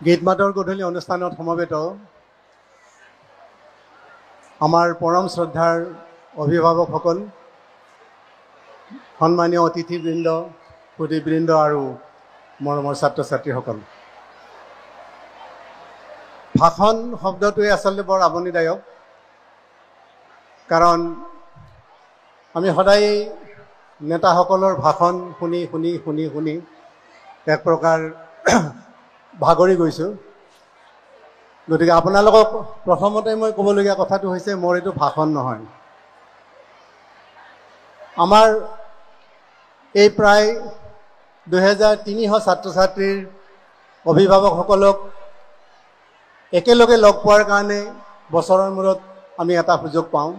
গীতমাতৰ গধূলি অনুষ্ঠানত সমবেত আমাৰ পৰম শ্ৰদ্ধাৰ অভিভাৱকসকল, সন্মানীয় অতিথিবৃন্দ, সুধীবৃন্দ আৰু মৰমৰ ছাত্ৰ ছাত্ৰীসকল। ভাষণ শব্দটোৱে আচলতে বৰ আমনিদায়ক, কাৰণ আমি সদায় নেতাসকলৰ ভাষণ শুনি শুনি শুনি শুনি এক প্ৰকাৰ ভাগৰি গৈছোঁ। গতিকে আপোনালোকক প্ৰথমতে মই ক'বলগীয়া কথাটো হৈছে, মোৰ এইটো ভাষণ নহয়। আমাৰ এই প্ৰায় 2300 ছাত্ৰ ছাত্ৰীৰ অভিভাৱকসকলক একেলগে লগ পোৱাৰ কাৰণে বছৰৰ মূৰত আমি এটা সুযোগ পাওঁ,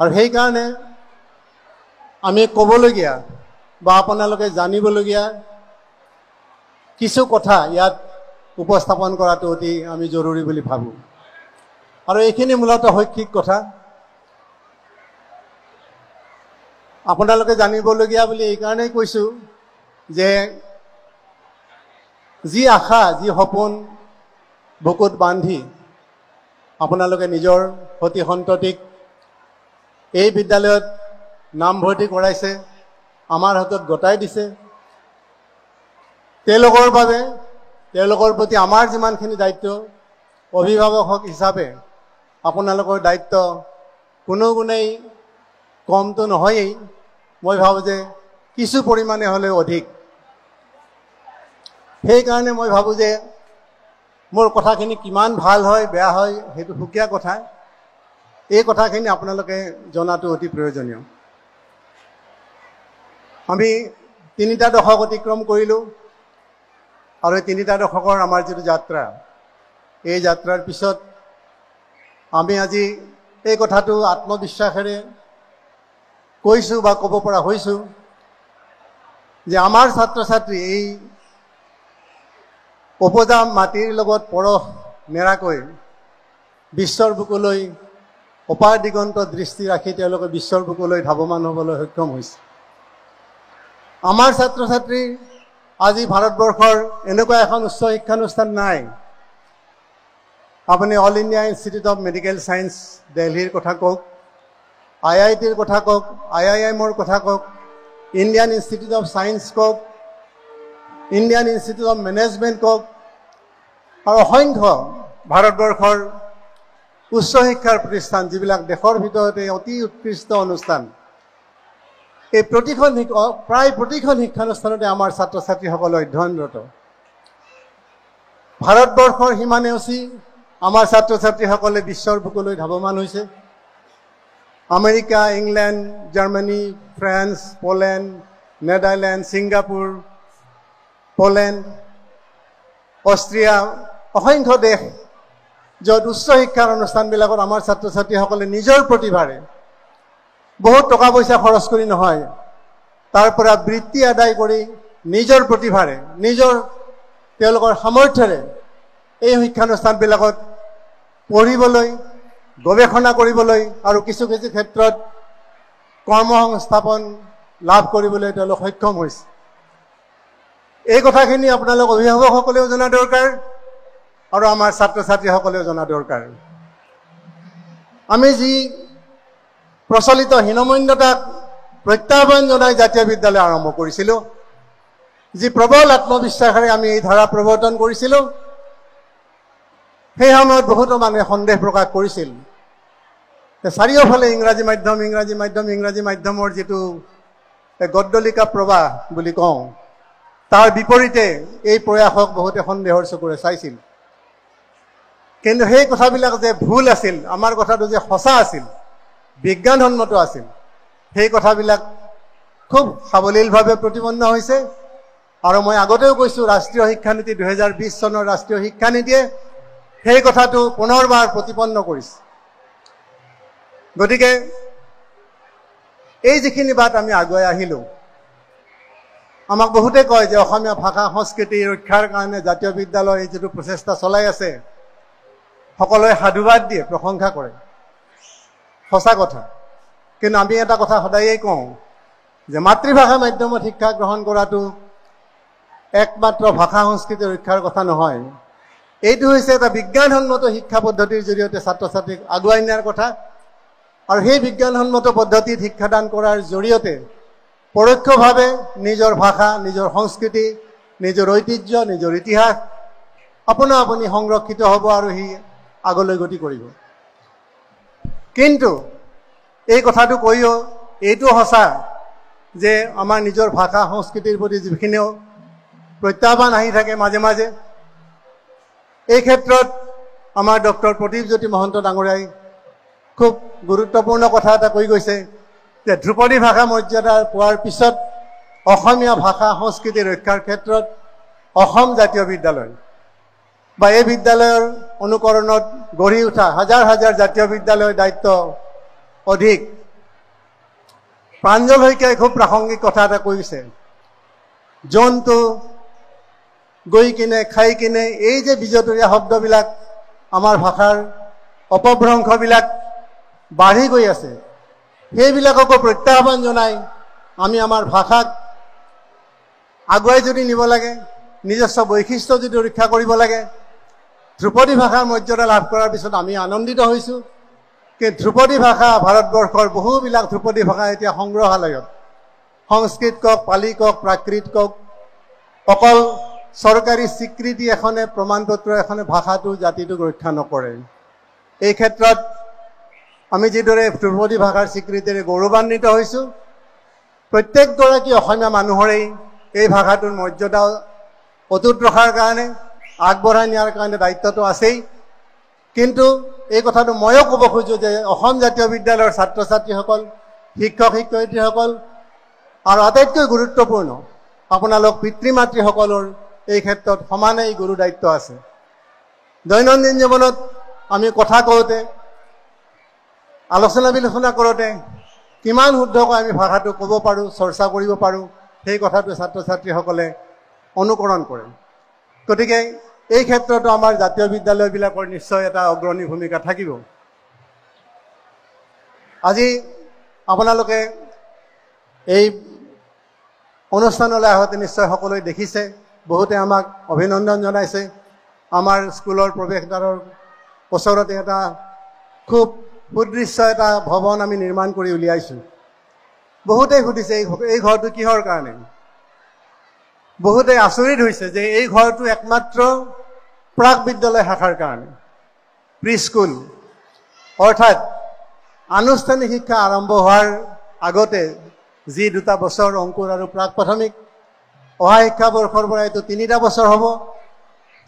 আৰু সেইকাৰণে আমি ক'বলগীয়া বা আপোনালোকে জানিবলগীয়া কিছু কথা ইয়াত উপস্থাপন কৰাটো অতি আমি জৰুৰী বুলি ভাবোঁ। আৰু এইখিনি মূলতঃ শৈক্ষিক কথা। আপোনালোকে জানিবলগীয়া বুলি এইকাৰণেই কৈছোঁ যে যি আশা, যি সপোন বুকুত বান্ধি আপোনালোকে নিজৰ সতি সন্ততিক এই বিদ্যালয়ত নামভৰ্তি কৰাইছে, আমাৰ হাতত গতাই দিছে, তেওঁলোকৰ বাবে, তেওঁলোকৰ প্ৰতি আমাৰ যিমানখিনি দায়িত্ব, অভিভাৱক হিচাপে আপোনালোকৰ দায়িত্ব কোনো গুণেই কমটো নহয়েই। মই ভাবোঁ যে কিছু পৰিমাণে হ'লেও অধিক। সেইকাৰণে মই ভাবোঁ যে মোৰ কথাখিনি কিমান ভাল হয় বেয়া হয় সেইটো সুকীয়া কথা, এই কথাখিনি আপোনালোকে জনাটো অতি প্ৰয়োজনীয়। আমি 3টা দশক অতিক্ৰম কৰিলোঁ, আৰু এই 3টা দশকৰ আমাৰ যিটো যাত্ৰা, এই যাত্ৰাৰ পিছত আমি আজি এই কথাটো আত্মবিশ্বাসেৰে কৈছোঁ বা ক'ব পৰা হৈছোঁ যে আমাৰ ছাত্ৰ ছাত্ৰী এই উপজা মাটিৰ লগত পৰশ নেৰাকৈ বিশ্বৰ বুকুলৈ অপাৰ দিগন্ত দৃষ্টি ৰাখি তেওঁলোকে বিশ্বৰ বুকুলৈ ধাৱমান হ'বলৈ সক্ষম হৈছে। আমাৰ ছাত্ৰ ছাত্ৰী আজি ভাৰতবৰ্ষৰ এনেকুৱা এখন উচ্চ শিক্ষানুষ্ঠান নাই। আপুনি all India institute of medical science দিল্লীৰ কথা কওক, IITৰ কথা কওক, IIMৰ কথা কওক, ইণ্ডিয়ান ইনষ্টিটিউট অফ ছায়েন্স কওক, ইণ্ডিয়ান ইনষ্টিটিউট অফ মেনেজমেণ্ট কওক, আৰু অসংখ্য ভাৰতবৰ্ষৰ উচ্চ শিক্ষাৰ প্ৰতিষ্ঠান, যিবিলাক দেশৰ ভিতৰতে অতি উৎকৃষ্ট অনুষ্ঠান, এই প্ৰায় প্ৰতিখন শিক্ষানুষ্ঠানতে আমাৰ ছাত্ৰ ছাত্ৰীসকলে অধ্যয়নৰত। ভাৰতবৰ্ষৰ সীমা নেওচি আমাৰ ছাত্ৰ ছাত্ৰীসকলে বিশ্বৰ বুকুলৈ ধাৱমান হৈছে। America, England, Germany, France, Poland, Netherland, Singapore, Poland, Austria, অসংখ্য দেশ, য'ত উচ্চ শিক্ষাৰ অনুষ্ঠানবিলাকত আমাৰ ছাত্ৰ ছাত্ৰীসকলে নিজৰ প্ৰতিভাৰে বহুত টকা পইচা খৰচ কৰি নহয়, তাৰ পৰা বৃত্তি আদায় কৰি নিজৰ প্ৰতিভাৰে, নিজৰ তেওঁলোকৰ সামৰ্থ্যৰে এই শিক্ষানুষ্ঠানবিলাকত পঢ়িবলৈ, গৱেষণা কৰিবলৈ আৰু কিছু কিছু ক্ষেত্ৰত কৰ্মসংস্থাপন লাভ কৰিবলৈ তেওঁলোক সক্ষম হৈছে। এই কথাখিনি আপোনালোক অভিভাৱকসকলেও জনা দৰকাৰ, আৰু আমাৰ ছাত্ৰ ছাত্ৰীসকলেও জনা দৰকাৰ। আমি যি প্ৰচলিত হীনমন্যতাক প্ৰত্যাহ্বান জনাই জাতীয় বিদ্যালয় আৰম্ভ কৰিছিলোঁ, যি প্ৰবল আত্মবিশ্বাসেৰে আমি এই ধাৰা প্ৰৱৰ্তন কৰিছিলোঁ, সেই সময়ত বহুতো মানুহে সন্দেহ প্ৰকাশ কৰিছিল। চাৰিওফালে ইংৰাজী মাধ্যম, ইংৰাজী মাধ্যম, ইংৰাজী মাধ্যমৰ যিটো গদ্দলিকা প্ৰবাহ বুলি কওঁ, তাৰ বিপৰীতে এই প্ৰয়াসক বহুতে সন্দেহৰ চকুৰে চাইছিল। কিন্তু সেই কথাবিলাক যে ভুল আছিল, আমাৰ কথাটো যে সঁচা আছিল, বিজ্ঞানসন্মত আছিল, সেই কথাবিলাক খুব সাৱলীলভাৱে প্ৰতিপন্ন হৈছে। আৰু মই আগতেও কৈছোঁ, ৰাষ্ট্ৰীয় শিক্ষানীতি 2020 চনৰ ৰাষ্ট্ৰীয় শিক্ষানীতিয়ে সেই কথাটো পুনৰবাৰ প্ৰতিপন্ন কৰিছে। গতিকে এই যিখিনি বাট আমি আগুৱাই আহিলোঁ, আমাক বহুতে কয় যে অসমীয়া ভাষা সংস্কৃতি ৰক্ষাৰ কাৰণে জাতীয় বিদ্যালয়ে যিটো প্ৰচেষ্টা চলাই আছে, সকলোৱে সাধুবাদ দিয়ে, প্ৰশংসা কৰে, সঁচা কথা। কিন্তু আমি এটা কথা সদায়েই কওঁ যে মাতৃভাষা মাধ্যমত শিক্ষা গ্ৰহণ কৰাটো একমাত্ৰ ভাষা সংস্কৃতি ৰক্ষাৰ কথা নহয়, এইটো হৈছে এটা বিজ্ঞানসন্মত শিক্ষা পদ্ধতিৰ জৰিয়তে ছাত্ৰ ছাত্ৰীক আগুৱাই নিয়াৰ কথা। আৰু সেই বিজ্ঞানসন্মত পদ্ধতিত শিক্ষাদান কৰাৰ জৰিয়তে পৰোক্ষভাৱে নিজৰ ভাষা, নিজৰ সংস্কৃতি, নিজৰ ঐতিহ্য, নিজৰ ইতিহাস আপোনা আপুনি সংৰক্ষিত হ'ব আৰু সি আগলৈ গতি কৰিব। কিন্তু এই কথাটো কৈও এইটো সঁচা যে আমাৰ নিজৰ ভাষা সংস্কৃতিৰ প্ৰতি যিখিনি প্ৰত্যাহ্বান আহি থাকে মাজে মাজে, এই ক্ষেত্ৰত আমাৰ ডক্টৰ প্ৰদীপজ্যোতি মহন্ত ডাঙৰীয়াই খুব গুৰুত্বপূৰ্ণ কথা এটা কৈ গৈছে যে ধ্ৰুপদী ভাষা মৰ্যাদা পোৱাৰ পিছত অসমীয়া ভাষা সংস্কৃতি ৰক্ষাৰ ক্ষেত্ৰত অসম জাতীয় বিদ্যালয় বা এই বিদ্যালয়ৰ অনুকৰণত গঢ়ি উঠা হাজাৰ হাজাৰ জাতীয় বিদ্যালয়ৰ দায়িত্ব অধিক। প্ৰাঞ্জল শইকীয়াই খুব প্ৰাসংগিক কথা এটা কৈছে, জন্তু গৈ কিনে খাই কিনে এই যে বিজতৰীয়া শব্দবিলাক আমাৰ ভাষাৰ অপভ্ৰংশবিলাক বাঢ়ি গৈ আছে, সেইবিলাককো প্ৰত্যাহ্বান জনাই আমি আমাৰ ভাষাক আগুৱাই যদি নিব লাগে, নিজস্ব বৈশিষ্ট্য যদি ৰক্ষা কৰিব লাগে, ধ্ৰুপদী ভাষাৰ মৰ্যাদা লাভ কৰাৰ পিছত আমি আনন্দিত হৈছোঁ। কিন্তু ধ্ৰুপদী ভাষা ভাৰতবৰ্ষৰ বহুবিলাক ধ্ৰুপদী ভাষা এতিয়া সংগ্ৰহালয়ত, সংস্কৃত কওক, পালি কওক, প্ৰাকৃত কওক, অকল চৰকাৰী স্বীকৃতি এখনে, প্ৰমাণপত্ৰ এখনে ভাষাটো জাতিটোক ৰক্ষা নকৰে। এই ক্ষেত্ৰত আমি যিদৰে ধ্ৰুপদী ভাষাৰ স্বীকৃতিৰে গৌৰৱান্বিত হৈছোঁ, প্ৰত্যেকগৰাকী অসমীয়া মানুহৰেই এই ভাষাটোৰ মৰ্যাদা অটুট ৰখাৰ কাৰণে, আগবঢ়াই নিয়াৰ কাৰণে দায়িত্বটো আছেই। কিন্তু এই কথাটো ময়ো ক'ব খোজোঁ যে অসম জাতীয় বিদ্যালয়ৰ ছাত্ৰ ছাত্ৰীসকল, শিক্ষক শিক্ষয়িত্ৰীসকল আৰু আটাইতকৈ গুৰুত্বপূৰ্ণ আপোনালোক পিতৃ মাতৃসকলৰ এই ক্ষেত্ৰত সমানেই গুৰু দায়িত্ব আছে। দৈনন্দিন জীৱনত আমি কথা কওঁতে, আলোচনা বিলোচনা কৰোঁতে কিমান শুদ্ধকৈ আমি ভাষাটো ক'ব পাৰোঁ, চৰ্চা কৰিব পাৰোঁ, সেই কথাটো ছাত্ৰ ছাত্ৰীসকলে অনুকৰণ কৰে। গতিকে এই ক্ষেত্ৰতো আমাৰ জাতীয় বিদ্যালয়বিলাকৰ নিশ্চয় এটা অগ্ৰণী ভূমিকা থাকিব। আজি আপোনালোকে এই অনুষ্ঠানলৈ আহোঁতে নিশ্চয় সকলোৱে দেখিছে, বহুতে আমাক অভিনন্দন জনাইছে। আমাৰ স্কুলৰ প্ৰৱেশদ্বাৰৰ ওচৰতে এটা খুব সুদৃশ্য এটা ভৱন আমি নিৰ্মাণ কৰি উলিয়াইছোঁ। বহুতেই সুধিছে এই ঘৰটো কিহৰ কাৰণে। বহুতে আচৰিত হৈছে যে এই ঘৰটো একমাত্ৰ প্ৰাক বিদ্যালয় শাখাৰ কাৰণে, প্ৰি স্কুল, অৰ্থাৎ আনুষ্ঠানিক শিক্ষা আৰম্ভ হোৱাৰ আগতে যি 2টা বছৰ অংকুৰ আৰু প্ৰাক প্ৰাথমিক, অহা শিক্ষাবৰ্ষৰ পৰা এইটো 3টা বছৰ হ'ব।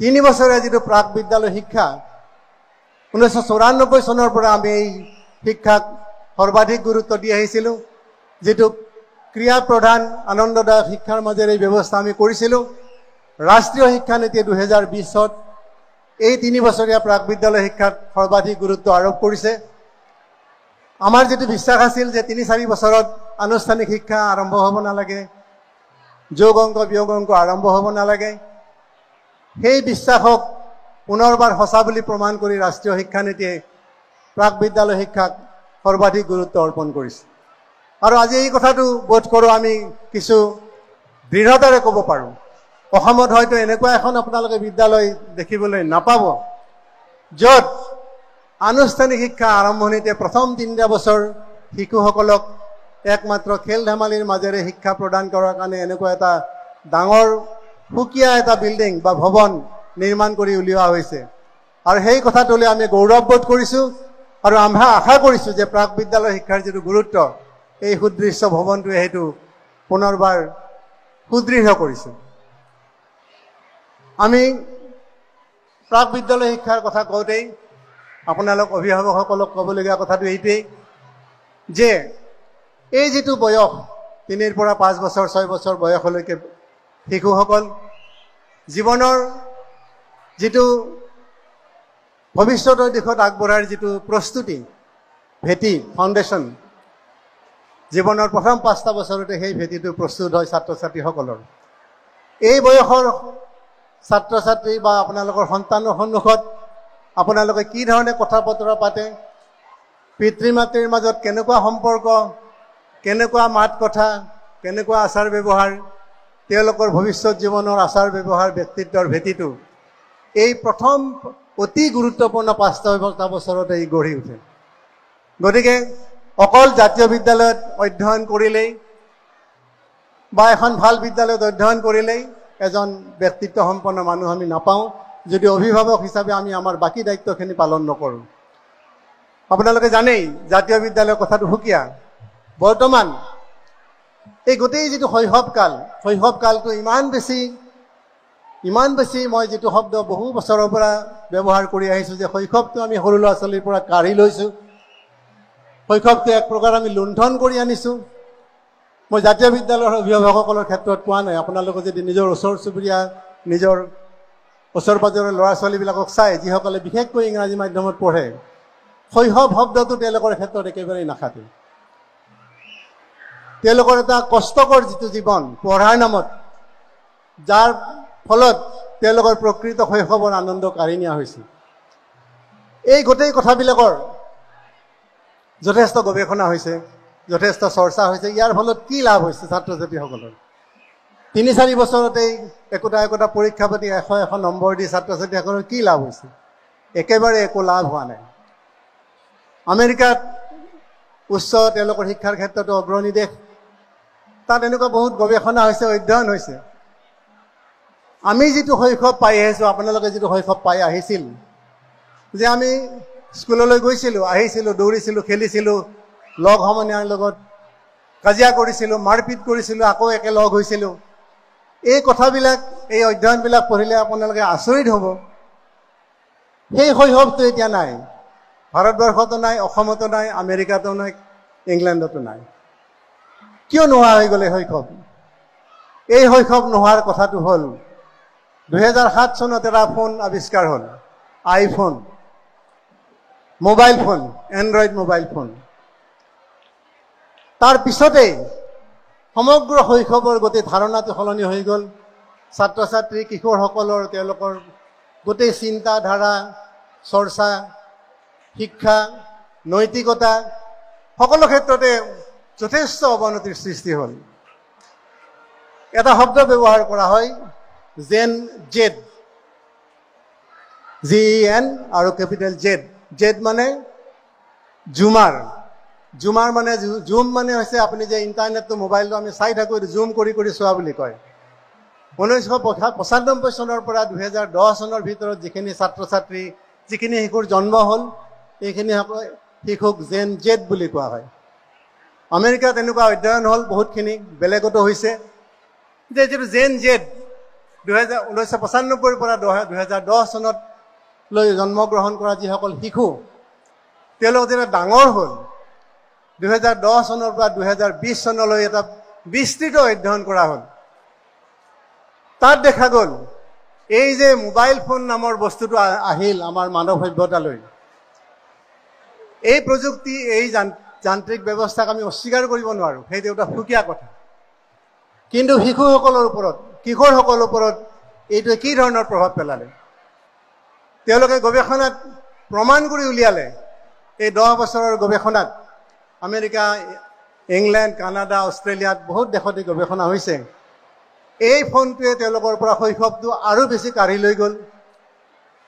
3 বছৰীয়া যিটো প্ৰাক বিদ্যালয় শিক্ষা, 1994 চনৰ পৰা আমি এই শিক্ষাক সৰ্বাধিক গুৰুত্ব দি আহিছিলোঁ। যিটো ক্ৰিয়া প্ৰধান আনন্দদায়ক শিক্ষাৰ মাজেৰে এই ব্যৱস্থা আমি কৰিছিলোঁ। ৰাষ্ট্ৰীয় শিক্ষানীতিয়ে 2020ত এই 3 বছৰীয়া প্ৰাক বিদ্যালয় শিক্ষাত সৰ্বাধিক গুৰুত্ব আৰোপ কৰিছে। আমাৰ যিটো বিশ্বাস আছিল যে 3-4 বছৰত আনুষ্ঠানিক শিক্ষা আৰম্ভ হ'ব নালাগে, যোগ অংক বিয়োগ অংক আৰম্ভ হ'ব নালাগে, সেই বিশ্বাসক পুনৰবাৰ সঁচা বুলি প্ৰমাণ কৰি ৰাষ্ট্ৰীয় শিক্ষানীতিয়ে প্ৰাক বিদ্যালয় শিক্ষাক সৰ্বাধিক গুৰুত্ব অৰ্পণ কৰিছে। আৰু আজি এই কথাটো বোধ কৰোঁ আমি কিছু দৃঢ়তাৰে ক'ব পাৰোঁ, অসমত হয়তো এনেকুৱা এখন আপোনালোকে বিদ্যালয় দেখিবলৈ নাপাব য'ত আনুষ্ঠানিক শিক্ষা আৰম্ভণিতে প্ৰথম 3টা বছৰ শিশুসকলক একমাত্ৰ খেল ধেমালিৰ মাজেৰে শিক্ষা প্ৰদান কৰাৰ কাৰণে এনেকুৱা এটা ডাঙৰ সুকীয়া এটা বিল্ডিং বা ভৱন নিৰ্মাণ কৰি উলিওৱা হৈছে। আৰু সেই কথাটোলৈ আমি গৌৰৱবোধ কৰিছোঁ আৰু আমি আশা কৰিছোঁ যে প্ৰাক বিদ্যালয় শিক্ষাৰ যিটো গুৰুত্ব, এই সুদৃশ্য ভৱনটোৱে সেইটো পুনৰবাৰ সুদৃঢ় কৰিছে। আমি প্ৰাক বিদ্যালয় শিক্ষাৰ কথা কওঁতেই আপোনালোক অভিভাৱকসকলক ক'বলগীয়া কথাটো এইটোৱেই যে এই যিটো বয়স 3 পৰা 5 বছৰ 6 বছৰ বয়সলৈকে শিশুসকল জীৱনৰ যিটো ভৱিষ্যতৰ দিশত আগবঢ়াৰ যিটো প্ৰস্তুতি, ভেটি, ফাউণ্ডেশ্যন, জীৱনৰ প্ৰথম 5টা বছৰতে সেই ভেটিটো প্ৰস্তুত হয় ছাত্ৰ ছাত্ৰীসকলৰ। এই বয়সৰ ছাত্ৰ ছাত্ৰী বা আপোনালোকৰ সন্তানৰ সন্মুখত আপোনালোকে কি ধৰণে কথা বতৰা পাতে, পিতৃ মাতৃৰ মাজত কেনেকুৱা সম্পৰ্ক, কেনেকুৱা মাত কথা, কেনেকুৱা আচাৰ ব্যৱহাৰ, তেওঁলোকৰ ভৱিষ্যত জীৱনৰ আচাৰ ব্যৱহাৰ ব্যক্তিত্বৰ ভেটিটো এই প্ৰথম অতি গুৰুত্বপূৰ্ণ 5টা বছৰতে ই গঢ়ি উঠে। গতিকে অকল জাতীয় বিদ্যালয়ত অধ্যয়ন কৰিলেই বা এখন ভাল বিদ্যালয়ত অধ্যয়ন কৰিলেই এজন ব্যক্তিত্ব সম্পন্ন মানুহ আমি নাপাওঁ যদি অভিভাৱক হিচাপে আমি আমাৰ বাকী দায়িত্বখিনি পালন নকৰোঁ। আপোনালোকে জানেই জাতীয় বিদ্যালয়ৰ কথাটো সুকীয়া। বৰ্তমান এই গোটেই যিটো শৈশৱকালটো ইমান বেছি মই যিটো শব্দ বহু বছৰৰ পৰা ব্যৱহাৰ কৰি আহিছোঁ যে শৈশৱটো আমি সৰু ল'ৰা ছোৱালীৰ পৰা কাঢ়ি লৈছোঁ, শৈশৱটো এক প্ৰকাৰ আমি লুণ্ঠন কৰি আনিছোঁ। মই জাতীয় বিদ্যালয়ৰ অভিভাৱকসকলৰ ক্ষেত্ৰত কোৱা নাই। আপোনালোকে যদি নিজৰ ওচৰ চুবুৰীয়া নিজৰ ওচৰ পাজৰৰ ল'ৰা ছোৱালীবিলাকক চাই যিসকলে বিশেষকৈ ইংৰাজী মাধ্যমত পঢ়ে, শৈশৱ শব্দটো তেওঁলোকৰ ক্ষেত্ৰত একেবাৰেই নাখাতে। তেওঁলোকৰ এটা কষ্টকৰ যিটো জীৱন পঢ়াৰ নামত, যাৰ ফলত তেওঁলোকৰ প্ৰকৃত শৈশৱৰ আনন্দ কাঢ়ি নিয়া হৈছে। এই গোটেই কথাবিলাকৰ যথেষ্ট গৱেষণা হৈছে, যথেষ্ট চৰ্চা হৈছে। ইয়াৰ ফলত কি লাভ হৈছে ছাত্ৰ ছাত্ৰীসকলৰ? 3-4 বছৰতেই একোটা পৰীক্ষা পাতি 100 নম্বৰ দি ছাত্ৰ ছাত্ৰীসকলৰ কি লাভ হৈছে? একেবাৰে একো লাভ হোৱা নাই। আমেৰিকাত উচ্চ তেওঁলোকৰ শিক্ষাৰ ক্ষেত্ৰতো অগ্ৰণী দেশ। তাত এনেকুৱা বহুত গৱেষণা হৈছে, অধ্যয়ন হৈছে। আমি যিটো শৈশৱ পাই আহিছোঁ, আপোনালোকে যিটো শৈশৱ পাই আহিছিল, যে আমি স্কুললৈ গৈছিলোঁ, আহিছিলোঁ, দৌৰিছিলোঁ, খেলিছিলোঁ, লগ সমনীয়াৰ লগত কাজিয়া কৰিছিলোঁ, মাৰপিট কৰিছিলোঁ, আকৌ একেলগ হৈছিলোঁ। এই কথাবিলাক, এই অধ্যয়নবিলাক পঢ়িলে আপোনালোকে আচৰিত হ'ব। সেই শৈশৱটো এতিয়া নাই। ভাৰতবৰ্ষতো নাই, অসমতো নাই, আমেৰিকাতো নাই, ইংলেণ্ডতো নাই। কিয় নোহোৱা হৈ গ'ল এই শৈশৱ? এই শৈশৱ নোহোৱাৰ কথাটো হ'ল 2007 চনত এটা ফোন আৱিষ্কাৰ হ'ল, iPhone, mobile phone, Android mobile phone. তাৰ পিছতেই সমগ্ৰ শৈশৱৰ গোটেই ধাৰণাটো সলনি হৈ গ'ল। ছাত্ৰ ছাত্ৰী কিশোৰসকলৰ তেওঁলোকৰ গোটেই চিন্তাধাৰা, চৰ্চা, শিক্ষা, নৈতিকতা সকলো ক্ষেত্ৰতে যথেষ্ট অৱনতিৰ সৃষ্টি হ'ল। এটা শব্দ ব্যৱহাৰ কৰা হয়, জেন জেড, GEN আৰু কেপিটেল জেড। জেড মানে জুমাৰ। জুমাৰ মানে জুম মানে হৈছে আপুনি যে ইণ্টাৰনেটটো মোবাইলটো আমি চাই থাকোঁ, জুম কৰি কৰি চোৱা বুলি কয়। 1995 চনৰ পৰা 2010 চনৰ ভিতৰত যিখিনি ছাত্ৰ ছাত্ৰী, যিখিনি শিশুৰ জন্ম হ'ল, এইখিনি শিশুক জেন জেড বুলি কোৱা হয়। আমেৰিকাত এনেকুৱা অধ্যয়ন হ'ল বহুতখিনি, বেলেগতো হৈছে, যে যিটো জেন জেড 1995 পৰা 2010 চনত লৈ জন্মগ্ৰহণ কৰা যিসকল শিশু, তেওঁলোক যেতিয়া ডাঙৰ হ'ল, 2010 চনৰ পৰা 2020 চনলৈ এটা বিস্তৃত অধ্যয়ন কৰা হ'ল। তাত দেখা গ'ল এই যে মোবাইল ফোন নামৰ বস্তুটো আহিল আমাৰ মানৱ সভ্যতালৈ, এই প্ৰযুক্তি, এই যান্ত্ৰিক ব্যৱস্থাক আমি অস্বীকাৰ কৰিব নোৱাৰোঁ, সেইটো এটা সুকীয়া কথা। কিন্তু শিশুসকলৰ ওপৰত, কিশোৰসকলৰ ওপৰত এইটোৱে কি ধৰণৰ প্ৰভাৱ পেলালে? তেওঁলোকে গৱেষণাত প্ৰমাণ কৰি উলিয়ালে। এই 10 বছৰৰ গৱেষণাত আমেৰিকা, ইংলেণ্ড, কানাডা, অষ্ট্ৰেলিয়াত বহুত দেশতে গৱেষণা হৈছে। এই ফোনটোৱে তেওঁলোকৰ পৰা শৈশৱটো আৰু বেছি কাঢ়ি লৈ গ'ল।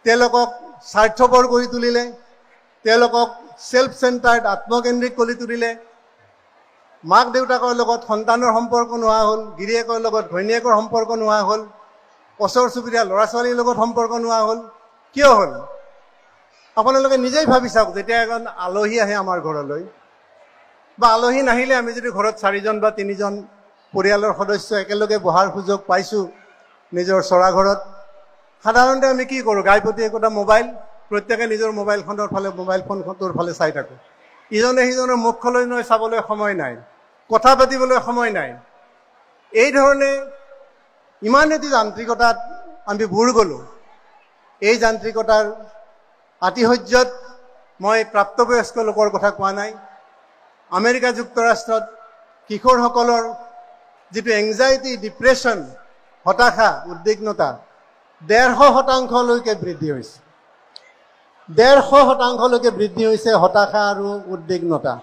তেওঁলোকক স্বাৰ্থপৰ কৰি তুলিলে, তেওঁলোকক সেলফ চেণ্টাৰ্ড, আত্মকেন্দ্ৰিক কৰি তুলিলে। মাক দেউতাকৰ লগত সন্তানৰ সম্পৰ্ক নোহোৱা হ'ল, গিৰিয়েকৰ লগত ঘৈণীয়েকৰ সম্পৰ্ক নোহোৱা হ'ল, ওচৰ চুবুৰীয়া ল'ৰা ছোৱালীৰ লগত সম্পৰ্ক নোহোৱা হ'ল। কিয় হ'ল? আপোনালোকে নিজেই ভাবি চাওক। যেতিয়া এজন আলহী আহে আমাৰ ঘৰলৈ, বা আলহী নাহিলে আমি যদি ঘৰত 4জন বা 3জন পৰিয়ালৰ সদস্য একেলগে বহাৰ সুযোগ পাইছোঁ নিজৰ চৰা ঘৰত, সাধাৰণতে আমি কি কৰোঁ? গাইপতি একোটা মোবাইল, প্ৰত্যেকে নিজৰ মোবাইল ফোনটোৰ ফালে চাই থাকোঁ। ইজনে সিজনৰ মুখলৈ চাবলৈ সময় নাই, কথা পাতিবলৈ সময় নাই। এই ধৰণে ইমান এটি যান্ত্ৰিকতাত আমি বুৰ গ'লোঁ। এই যান্ত্ৰিকতাৰ আতিশয্যত মই প্ৰাপ্তবয়স্ক লোকৰ কথা কোৱা নাই। আমেৰিকা যুক্তৰাষ্ট্ৰত কিশোৰসকলৰ যিটো এংজাইটি, ডিপ্ৰেশ্যন, হতাশা, উদ্বিগ্নতা 150% বৃদ্ধি হৈছে। 150% বৃদ্ধি হৈছে হতাশা আৰু উদ্বিগ্নতা।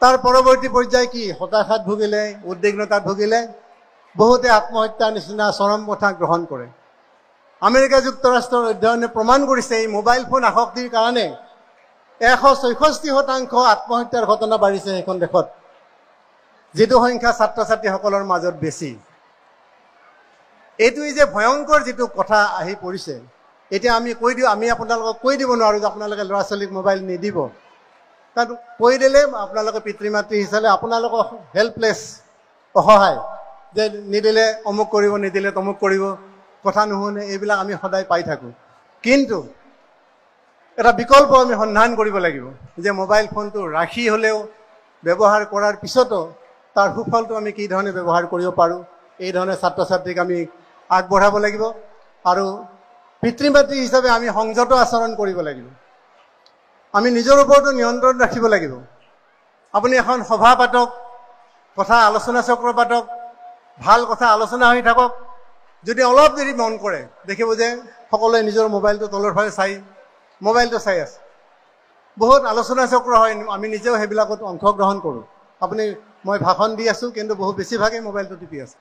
তাৰ পৰৱৰ্তী পৰ্যায় কি? হতাশাত ভুগিলে, উদ্বিগ্নতাত ভুগিলে বহুতে আত্মহত্যাৰ নিচিনা চৰম পথা গ্ৰহণ কৰে আমেৰিকা যুক্তৰাষ্ট্ৰৰ অধ্যয়নে প্ৰমাণ কৰিছে এই মোবাইল ফোন আসক্তিৰ কাৰণে 164% আত্মহত্যাৰ ঘটনা বাঢ়িছে এখন দেশত যেটো সংখ্যা ছাত্ৰ ছাত্ৰীসকলৰ মাজত বেছি এইটোই যে ভয়ংকৰ যেটো কথা আহি পৰিছে এতিয়া আমি আপোনালোকক কৈ দিব নোৱাৰো যে আপোনালোকে ল'ৰা ছোৱালীক মোবাইল নিদিব কাৰণ কৈ দিলে আপোনালোকে পিতৃ মাতৃ হিচাপে আপোনালোকক হেল্পলেছ অসহায় যে নিদিলে অমুক কৰিব নিদিলে তমুক কৰিব কথা নুশুনে এইবিলাক আমি সদায় পাই থাকো কিন্তু এটা বিকল্প আমি সন্ধান কৰিব লাগিব যে মোবাইল ফোনটো ৰাখি হলেও ব্যৱহাৰ কৰাৰ পিছতো তাৰ সুফলটো আমি কি ধৰণে ব্যৱহাৰ কৰিব পাৰো এই ধৰণে ছাত্ৰ ছাত্ৰীক আমি আগবঢ়াব লাগিব আৰু পিতৃ মাতৃ হিচাপে আমি সংযত আচৰণ কৰিব লাগিব আমি নিজৰ ওপৰতো নিয়ন্ত্ৰণ ৰাখিব লাগিব আপুনি এখন সভা পাতক কথা আলোচনা চক্ৰ পাতক ভাল কথা আলোচনা হৈ থাকক যদি অলপ দেৰি মন কৰে দেখিব যে সকলোৱে নিজৰ মোবাইলটো তলৰ ফালে চাই মোবাইলটো চাই আছে বহুত আলোচনা চক্ৰ হয় আমি নিজেও হেবিলাকত অংশগ্ৰহণ কৰো আপুনি মই ভাষণ দি আছো কিন্তু বহুত বেছিভাগে মোবাইলটো টিপি আছে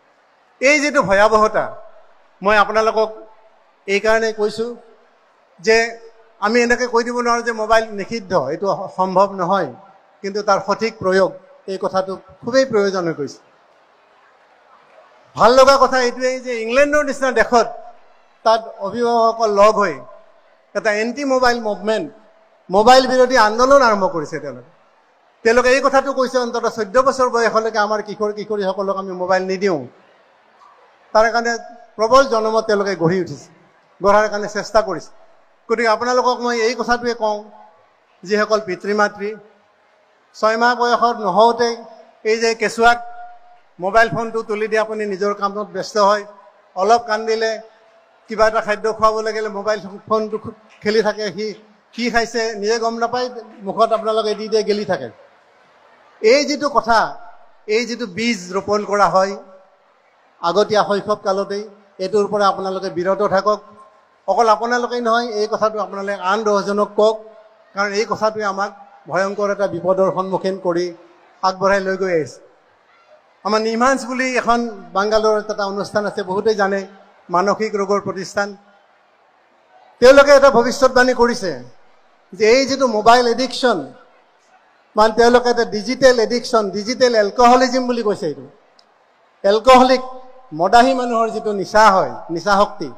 এই যেটো ভয়াবহতা মই আপোনালোকক এই কাৰণে কৈছো যে আমি এনেকৈ কৈ দিব নোৱাৰো যে মোবাইল নিষিদ্ধ এটো সম্ভৱ নহয় কিন্তু তাৰ সঠিক প্ৰয়োগ এই কথাটো খুবেই প্ৰয়োজন হৈ গৈছে ভাল লগা কথা এইটোৱেই যে ইংলেণ্ডৰ নিচিনা দেশত তাত অভিভাৱকসকল লগ হৈ এটা এন্টি মোবাইল মুভমেন্ট মোবাইল বিৰোধী আন্দোলন আৰম্ভ কৰিছে তেওঁলোকে এই কথাটো কৈছে অন্তত 14 বছৰ বয়সলৈকে আমাৰ কিশোৰীসকলক আমি মোবাইল নিদিওঁ তাৰ কাৰণে প্ৰবল জনমত তেওঁলোকে গঢ়ি উঠিছে গঢ়াৰ কাৰণে চেষ্টা কৰিছে গতিকে আপোনালোকক মই এই কথাটোৱে কওঁ যিসকল পিতৃ মাতৃ 6 মাহ বয়সত নহওঁতে এই যে কেঁচুৱাক মোবাইল ফোনটো তুলি দি আপুনি নিজৰ কামত ব্যস্ত হয় অলপ কান্দিলে কিবা এটা খাদ্য খুৱাব লাগিলে মোবাইল ফোনটো খেলি থাকে কি খাইছে নিজে গম নাপায় মুখত আপোনালোকে দি দিয়ে গেলি থাকে এই যেটো কথা এই যেটো বীজ ৰোপণ কৰা হয় আগতীয়া শৈশৱ কালতেই এটোৰ পৰা আপোনালোকে বিৰত থাকক অকল আপোনালোকেই নহয় এই কথাটো আপোনালোকে আন 10 জনক কওক কাৰণ এই কথাটোৱে আমাক ভয়ংকৰ এটা বিপদৰ সন্মুখীন কৰি আগবঢ়াই লৈ গৈ আছে আমাৰ নিমান্স বুলি এখন বাংগালোৰত এটা অনুষ্ঠান আছে বহুতেই জানে মানসিক ৰোগৰ প্ৰতিষ্ঠান তেওঁলোকে এটা ভৱিষ্যতবাণী কৰিছে যে এই যেটো মোবাইল এডিকশন মানে তেওঁলোকে এটা ডিজিটেল এডিকশন ডিজিটেল এলকহলিজম বুলি কৈছে এইটো এলকহলিক মদাহী মানুহৰ যেটো নিচা হয় নিচা শক্তি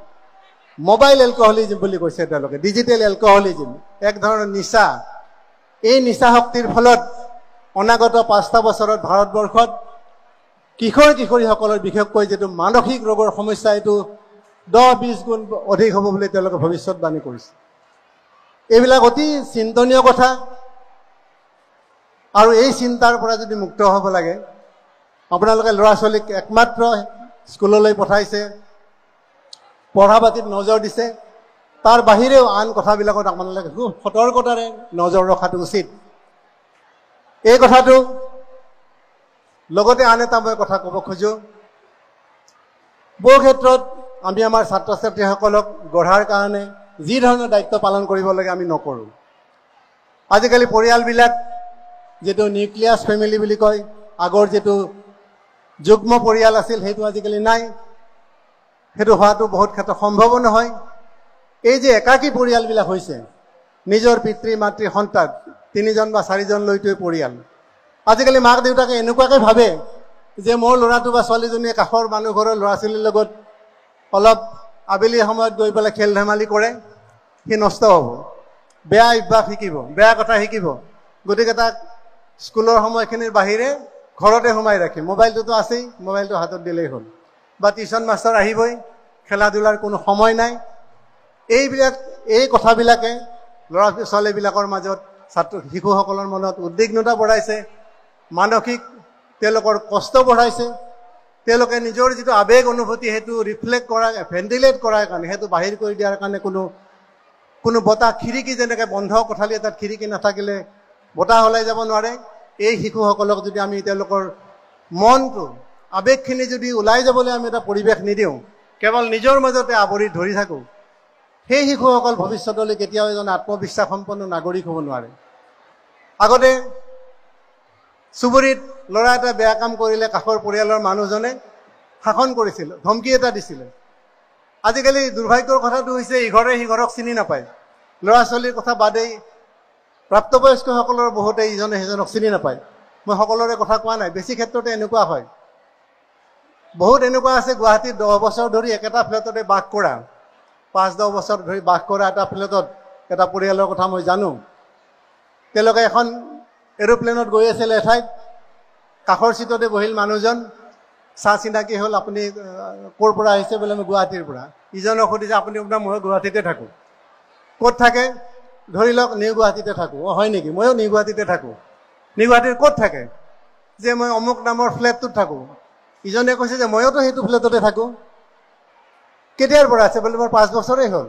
মোবাইল এলকহলিজম বুলি কৈছে তেওঁলোকে ডিজিটেল এলকহলিজম এক ধৰণৰ নিচা এই নিচা শক্তিৰ ফলত অনাগত 5টা বছৰত ভাৰতবৰ্ষত কিশোৰীসকলৰ বিশেষকৈ যেটো মানসিক ৰোগৰ সমস্যা এটো 10-20 গুণ অধিক হ'ব বুলি তেওঁলোকে ভৱিষ্যতবাণী কৰিছে এইবিলাক অতি চিন্তনীয় কথা আৰু এই চিন্তাৰ পৰা যদি মুক্ত হ'ব লাগে আপোনালোকে ল'ৰা ছোৱালীক একমাত্ৰ স্কুললৈ পঠাইছে পঢ়া পাতিত নজৰ দিছে তাৰ বাহিৰেও আন কথাবিলাকত আপোনালোকে খুব সতৰ্কতাৰে নজৰ ৰখাটো উচিত এই কথাটো লগতে আন এটা মই কথা ক'ব খোজো বহু ক্ষেত্ৰত আমি আমাৰ ছাত্ৰ ছাত্ৰীসকলক গঢ়াৰ কাৰণে যি ধৰণৰ দায়িত্ব পালন কৰিব লাগে আমি নকৰো আজিকালি পৰিয়ালবিলাক যেটো নিউক্লিয়াছ ফেমিলি বুলি কয় আগৰ যেটো যুগ্ম পৰিয়াল আছিল হেতু আজিকালি নাই হেতু হোৱাটো বহুত ক্ষেত্ৰত সম্ভৱ নহয় এই যে একাকী পৰিয়ালবিলাক হৈছে নিজৰ পিতৃ মাতৃ সন্তান 3জন বা 4জন লৈটোই পৰিয়াল আজিকালি মাক দেউতাকে এনেকুৱাকৈ ভাবে যে মোৰ ল'ৰাটো বা ছোৱালীজনীয়ে কাষৰ মানুহ ঘৰৰ ল'ৰা ছোৱালীৰ লগত অলপ আবেলি সময়ত গৈ পেলাই খেল ধেমালি কৰে সি নষ্ট হ'ব বেয়া অভ্যাস শিকিব বেয়া কথা শিকিব গতিকে তাক স্কুলৰ সময়খিনিৰ বাহিৰে ঘৰতে সোমাই ৰাখি মোবাইলটো আছেই মোবাইলটো হাতত দিলেই হ'ল বা টিউচন মাষ্টাৰ আহিবই খেলা ধূলাৰ কোনো সময় নাই এই কথাবিলাকে ল'ৰা ছোৱালীবিলাকৰ মাজত ছাত্ৰ শিশুসকলৰ মনত উদ্বিগ্নতা বঢ়াইছে মানসিক তেওঁলোকৰ কষ্ট বঢ়াইছে তেওঁলোকে নিজৰ যেটো আবেগ অনুভূতি হেতু ৰিফ্লেক্ট কৰা ভেন্টিলেট কৰাৰ কাৰণে হেতু বাহিৰ কৰি দিয়াৰ কাৰণে কোনো বতাহ খিৰিকী যেনেকৈ বন্ধ কোঠালি এটাত খিৰিকী নাথাকিলে বতাহ ওলাই যাব নোৱাৰে এই শিশুসকলক যদি আমি তেওঁলোকৰ মনটো আবেগখিনি যদি ওলাই যাবলৈ আমি এটা পৰিৱেশ নিদিওঁ কেৱল নিজৰ মাজতে আৱৰি ধৰি থাকো সেই শিশুসকল ভৱিষ্যতলৈ কেতিয়াও এজন আত্মবিশ্বাস সম্পন্ন নাগৰিক হ'ব নোৱাৰে আগতে চুবুৰীত ল'ৰা এটা বেয়া কাম কৰিলে কাষৰ পৰিয়ালৰ মানুহজনে শাসন কৰিছিল, ধমকি এটা দিছিল। আজিকালি দুৰ্ভাগ্যৰ কথাটো হৈছে ইঘৰে সিঘৰক চিনি নাপায়। ল'ৰা ছোৱালীৰ কথা বাদেই প্ৰাপ্তবয়স্কসকলৰ বহুতে ইজনে সিজনক চিনি নাপায়। মই সকলোৰে কথা কোৱা নাই, বেছি ক্ষেত্ৰতে এনেকুৱা হয়। বহুত এনেকুৱা আছে গুৱাহাটীত 10 বছৰ ধৰি একেটা ফ্লেটতে বাস কৰা, 5-10 বছৰ ধৰি বাস কৰা এটা ফ্লেটত এটা পৰিয়ালৰ কথা মই জানো। তেওঁলোকে এখন এৰোপ্লেনত গৈ আছিল এঠাইত, কাষৰ চিটতে বহিল মানুহজন, চাহ চিনাকি হ'ল, আপুনি ক'ৰ পৰা আহিছে? বোলে মই গুৱাহাটীৰ পৰা। ইজনক সুধিছে আপুনি আপোনাৰ মই গুৱাহাটীতে থাকোঁ। ক'ত থাকে? ধৰি লওক নিউ গুৱাহাটীতে থাকোঁ। অঁ হয় নেকি? ময়ো নিউ গুৱাহাটীতে থাকোঁ। নিউ গুৱাহাটীৰ ক'ত থাকে? যে মই অমুক নামৰ ফ্লেটটোত থাকোঁ। ইজনে কৈছে যে ময়োতো সেইটো ফ্লেটতে থাকোঁ। কেতিয়াৰ পৰা আছে? বোলে মোৰ 5 বছৰেই হ'ল।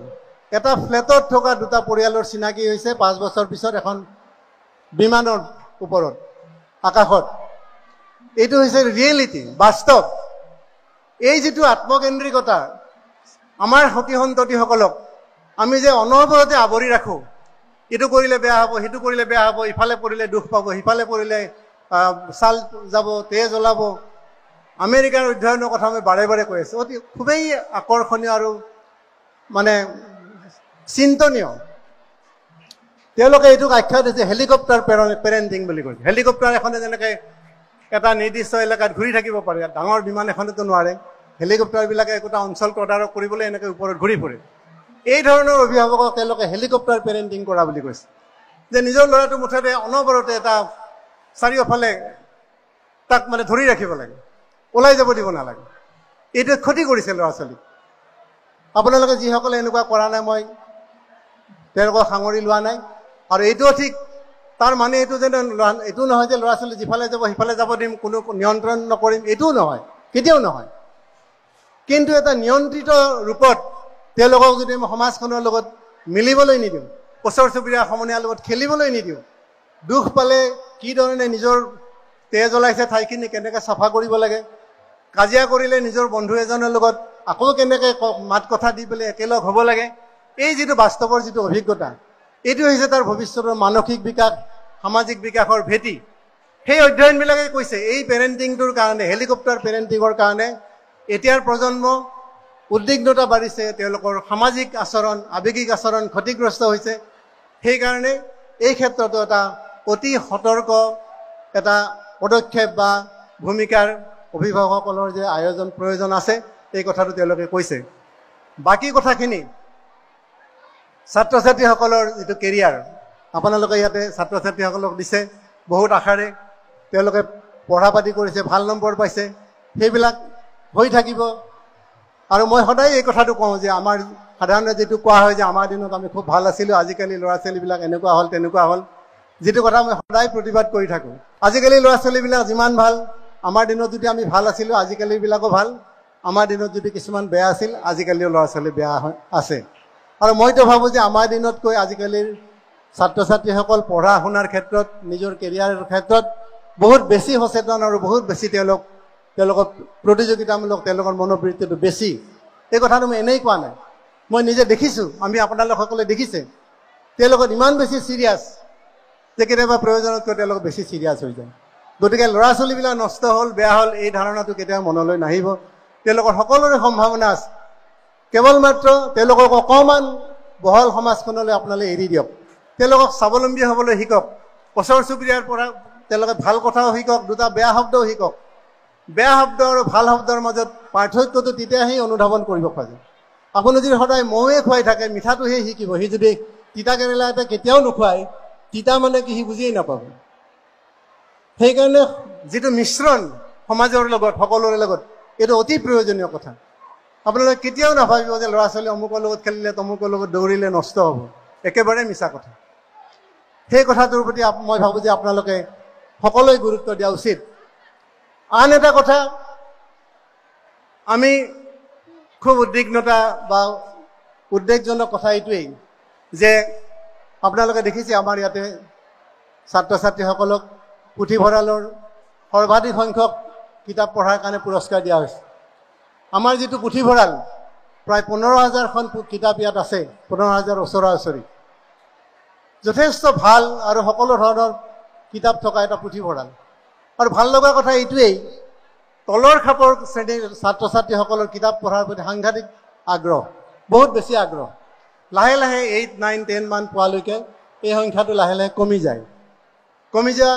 এটা ফ্লেটত থকা দুটা পৰিয়ালৰ চিনাকি হৈছে 5 বছৰ পিছত এখন বিমানৰ ওপৰত, আকাশত। এইটো হৈছে ৰিয়েলিটি, বাস্তৱ। এই যিটো আত্মকেন্দ্ৰিকতা আমাৰ সতি সন্ততিসকলক আমি যে অনবৰতে আৱৰি ৰাখোঁ, এইটো কৰিলে বেয়া হ'ব, সেইটো কৰিলে বেয়া হ'ব, ইফালে পৰিলে দুখ পাব, সিফালে পৰিলে ছাল যাব, তেজ ওলাব। আমেৰিকাৰ অধ্যয়নৰ কথা আমি বাৰে বাৰে কৈ আছোঁ। অতি খুবেই আকৰ্ষণীয় আৰু মানে চিন্তনীয়। তেওঁলোকে এইটোক আখ্যা দিছে হেলিকপ্টাৰ পেৰেণ্টিং বুলি কৈছে। হেলিকপ্টাৰ এখনে যেনেকৈ এটা নিৰ্দিষ্ট এলেকাত ঘূৰি থাকিব পাৰে, ডাঙৰ বিমান এখনেতো নোৱাৰে। হেলিকপ্টাৰবিলাকে একোটা অঞ্চল তদাৰক কৰিবলৈ এনেকৈ ওপৰত ঘূৰি ফুৰে। এই ধৰণৰ অভিভাৱকক তেওঁলোকে হেলিকপ্টাৰ পেৰেণ্টিং কৰা বুলি কৈছে। যে নিজৰ ল'ৰাটো মুঠতে অনবৰতে এটা চাৰিওফালে তাক মানে ধৰি ৰাখিব লাগে, ওলাই যাব দিব নালাগে। এইটোৱে ক্ষতি কৰিছে ল'ৰা ছোৱালীক। আপোনালোকে যিসকলে এনেকুৱা কৰা নাই, মই তেওঁলোকক সাঙুৰি লোৱা নাই। আৰু এইটোও ঠিক, তাৰ মানে এইটো যে এইটো নহয় যে ল'ৰা ছোৱালী যিফালে যাব সিফালে যাব দিম, কোনো নিয়ন্ত্ৰণ নকৰিম, এইটোও নহয়, কেতিয়াও নহয়। কিন্তু এটা নিয়ন্ত্ৰিত ৰূপত তেওঁলোকক যদি আমি সমাজখনৰ লগত মিলিবলৈ নিদিওঁ, ওচৰ চুবুৰীয়া সমনীয়াৰ লগত খেলিবলৈ নিদিওঁ, দুখ পালে কি ধৰণে নিজৰ তেজ ওলাইছে ঠাইখিনি কেনেকৈ চাফা কৰিব লাগে, কাজিয়া কৰিলে নিজৰ বন্ধু এজনৰ লগত আকৌ কেনেকৈ মাত কথা দি পেলাই একেলগ হ'ব লাগে, এই যিটো বাস্তৱৰ যিটো অভিজ্ঞতা, এইটো হৈছে তাৰ ভৱিষ্যতৰ মানসিক বিকাশ, সামাজিক বিকাশৰ ভেটি। সেই অধ্যয়নবিলাকে কৈছে এই পেৰেণ্টিংটোৰ কাৰণে, হেলিকপ্টাৰ পেৰেণ্টিঙৰ কাৰণে এতিয়াৰ প্ৰজন্ম উদ্বিগ্নতা বাঢ়িছে, তেওঁলোকৰ সামাজিক আচৰণ, আৱেগিক আচৰণ ক্ষতিগ্ৰস্ত হৈছে। সেইকাৰণে এই ক্ষেত্ৰতো এটা অতি সতৰ্ক এটা পদক্ষেপ বা ভূমিকাৰ অভিভাৱকসকলৰ যে আয়োজন প্ৰয়োজন আছে, এই কথাটো তেওঁলোকে কৈছে। বাকী কথাখিনি ছাত্ৰ ছাত্ৰীসকলৰ যিটো কেৰিয়াৰ, আপোনালোকে ইয়াতে ছাত্ৰ ছাত্ৰীসকলক দিছে বহুত আশাৰে, তেওঁলোকে পঢ়া পাতি কৰিছে, ভাল নম্বৰ পাইছে, সেইবিলাক হৈ থাকিব। আৰু মই সদায় এই কথাটো কওঁ যে আমাৰ সাধাৰণতে যিটো কোৱা হয় যে আমাৰ দিনত আমি খুব ভাল আছিলোঁ, আজিকালি ল'ৰা ছোৱালীবিলাক এনেকুৱা হ'ল তেনেকুৱা হ'ল, যিটো কথা মই সদায় প্ৰতিবাদ কৰি থাকোঁ। আজিকালি ল'ৰা ছোৱালীবিলাক যিমান ভাল, আমাৰ দিনত যদি আমি ভাল আছিলোঁ, আজিকালিবিলাকো ভাল। আমাৰ দিনত যদি কিছুমান বেয়া আছিল, আজিকালিও ল'ৰা ছোৱালী বেয়া আছে। আৰু মইতো ভাবোঁ যে আমাৰ দিনতকৈ আজিকালিৰ ছাত্ৰ ছাত্ৰীসকল পঢ়া শুনাৰ ক্ষেত্ৰত, নিজৰ কেৰিয়াৰৰ ক্ষেত্ৰত বহুত বেছি সচেতন আৰু বহুত বেছি তেওঁলোকৰ প্ৰতিযোগিতামূলক, তেওঁলোকৰ মনোবৃত্তিটো বেছি। এই কথাটো মই এনেই কোৱা নাই, মই নিজে দেখিছোঁ, আমি আপোনালোকসকলে দেখিছে। তেওঁলোকক ইমান বেছি চিৰিয়াছ যে কেতিয়াবা প্ৰয়োজনতকৈ তেওঁলোক বেছি চিৰিয়াছ হৈ যায়। গতিকে ল'ৰা ছোৱালীবিলাক নষ্ট হ'ল, বেয়া হ'ল, এই ধাৰণাটো কেতিয়াও মনলৈ নাহিব। তেওঁলোকৰ সকলোৰে সম্ভাৱনা আছে, কেৱল মাত্ৰ তেওঁলোকক অকণমান বহল সমাজখনলৈ আপোনালোকে এৰি দিয়ক। তেওঁলোকক স্বাৱলম্বী হ'বলৈ শিকক, ওচৰ চুবুৰীয়াৰ পৰা তেওঁলোকে ভাল কথাও শিকক, দুটা বেয়া শব্দও শিকক। বেয়া শব্দ আৰু ভাল শব্দৰ মাজত পাৰ্থক্যটো তেতিয়াহে অনুধাৱন কৰিব খোজে। আপুনি যদি সদায় মৌৱে খুৱাই থাকে, মিঠাটোহে শিকিব। সি যদি তিতা কেৰেলা এটা কেতিয়াও নোখোৱায়, তিতা মানে কি সি বুজিয়েই নাপাব। সেইকাৰণে যিটো মিশ্ৰণ সমাজৰ লগত, সকলোৰে লগত, এইটো অতি প্ৰয়োজনীয় কথা। আপোনালোকে কেতিয়াও নাভাবিব যে ল'ৰা ছোৱালী অমুকৰ লগত খেলিলে, তমুকৰ লগত দৌৰিলে নষ্ট হ'ব, একেবাৰে মিছা কথা। সেই কথাটোৰ প্ৰতি মই ভাবোঁ যে আপোনালোকে সকলোৱে গুৰুত্ব দিয়া উচিত। আন এটা কথা, আমি খুব উদ্বিগ্নতা বা উদ্বেগজনক কথা এইটোৱেই যে আপোনালোকে দেখিছে আমাৰ ইয়াতে ছাত্ৰ ছাত্ৰীসকলক পুথিভঁৰালৰ সৰ্বাধিক সংখ্যক কিতাপ পঢ়াৰ কাৰণে পুৰস্কাৰ দিয়া হৈছে। আমাৰ যিটো পুথিভঁৰাল, প্ৰায় 15,000খন কিতাপ ইয়াত আছে, 15,000 ওচৰা ওচৰি, যথেষ্ট ভাল আৰু সকলো ধৰণৰ কিতাপ থকা এটা পুথিভঁৰাল। আৰু ভাল লগা কথা এইটোৱেই তলৰ খাপৰ শ্ৰেণীৰ ছাত্ৰ ছাত্ৰীসকলৰ কিতাপ পঢ়াৰ প্ৰতি সাংঘাতিক আগ্ৰহ, বহুত বেছি আগ্ৰহ। লাহে লাহে 8, 9, 10 মান পোৱালৈকে এই সংখ্যাটো লাহে লাহে কমি যায়। কমি যোৱা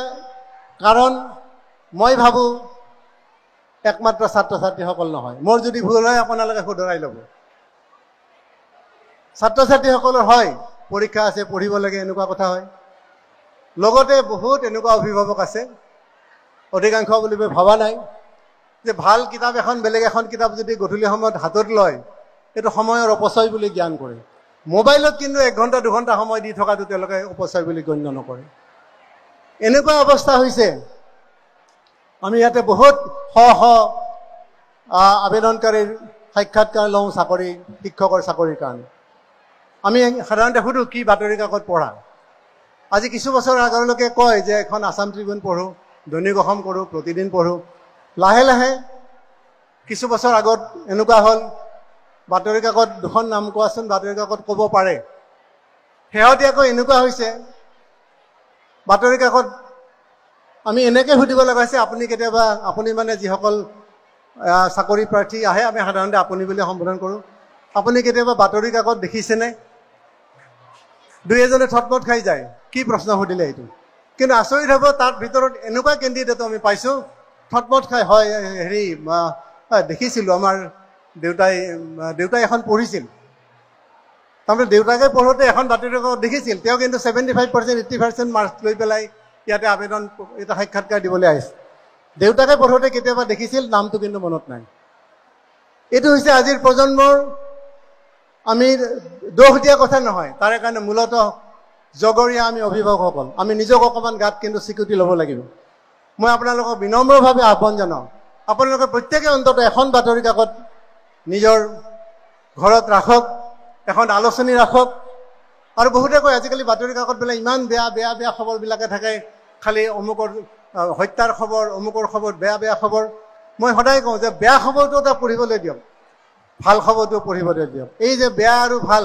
কাৰণ মই ভাবোঁ একমাত্ৰ ছাত্ৰ ছাত্ৰীসকল নহয়। মোৰ যদি ভুল হয় আপোনালোকে শুধৰাই ল'ব। ছাত্ৰ ছাত্ৰীসকলৰ হয় পৰীক্ষা আছে, পঢ়িব লাগে, এনেকুৱা কথা হয়। লগতে বহুত এনেকুৱা অভিভাৱক আছে, অধিকাংশ বুলি মই ভবা নাই, যে ভাল কিতাপ এখন বেলেগ এখন কিতাপ যদি গধূলি সময়ত হাতত লয় এইটো সময়ৰ অপচয় বুলি জ্ঞান কৰে। মোবাইলত কিন্তু 1 ঘণ্টা 2 ঘণ্টা সময় দি থকাটো তেওঁলোকে অপচয় বুলি গণ্য নকৰে। এনেকুৱা অৱস্থা হৈছে, আমি ইয়াতে বহুত আবেদনকাৰীৰ সাক্ষাৎকাৰ লওঁ চাকৰি, শিক্ষকৰ চাকৰিৰ কাৰণে। আমি সাধাৰণতে সুধো কি বাতৰি কাকত পঢ়া। আজি কিছু বছৰ আগলৈকে কয় যে এখন আছাম ট্ৰিবিউন পঢ়োঁ, দৈনিক অসম কৰোঁ, প্ৰতিদিন পঢ়োঁ। লাহে লাহে কিছু বছৰ আগত এনেকুৱা হ'ল, বাতৰি কাকত 2খন নাম কোৱাচোন, বাতৰি কাকত ক'ব পাৰে। শেহতীয়াকৈ এনেকুৱা হৈছে, বাতৰি কাকত আমি এনেকৈ সুধিব লগা হৈছে, আপুনি কেতিয়াবা, আপুনি মানে যিসকল চাকৰি প্ৰাৰ্থী আহে, আমি সাধাৰণতে আপুনি বুলি সম্বোধন কৰোঁ, আপুনি কেতিয়াবা বাতৰি কাকত দেখিছেনে? 2-এজনে থটমত খাই যায়, কি প্ৰশ্ন সুধিলে এইটো। কিন্তু আচৰিত হ'ব, তাৰ ভিতৰত এনেকুৱা কেণ্ডিডেটো আমি পাইছোঁ থটমত খাই, হয় হেৰি দেখিছিলোঁ, আমাৰ দেউতাই এখন পঢ়িছিল। তাৰমানে দেউতাকে পঢ়োঁতে এখন বাতৰি কাকত দেখিছিল, তেওঁ কিন্তু 75%, 80% মাৰ্কছ লৈ পেলাই ইয়াতে এটা সাক্ষাৎকাৰ দিবলৈ আহিছে। দেউতাকে পঢ়োঁতে কেতিয়াবা দেখিছিল, নামটো কিন্তু মনত নাই। এইটো হৈছে আজিৰ প্ৰজন্মৰ, আমি দোষ দিয়া কথা নহয়, তাৰে কাৰণে মূলতঃ জগৰীয়া আমি অভিভাৱকসকল, আমি নিজক অকণমান গাত কিন্তু স্বীকৃতি ল'ব লাগিব। মই আপোনালোকক বিনম্ৰভাৱে আহ্বান জনাওঁ, আপোনালোকে প্ৰত্যেকে অন্ততঃ এখন বাতৰি কাকত নিজৰ ঘৰত ৰাখক, এখন আলোচনী ৰাখক। আৰু বহুতে কয় আজিকালি বাতৰি কাকতবিলাক ইমান বেয়া খবৰবিলাকে থাকে, খালি অমুকৰ হত্যাৰ খবৰ, অমুকৰ খবৰ, বেয়া খবৰ। মই সদায় কওঁ যে বেয়া খবৰটো এটা পঢ়িবলৈ দিয়ক, ভাল খবৰটো পঢ়িবলৈ দিয়ক। এই যে বেয়া আৰু ভাল,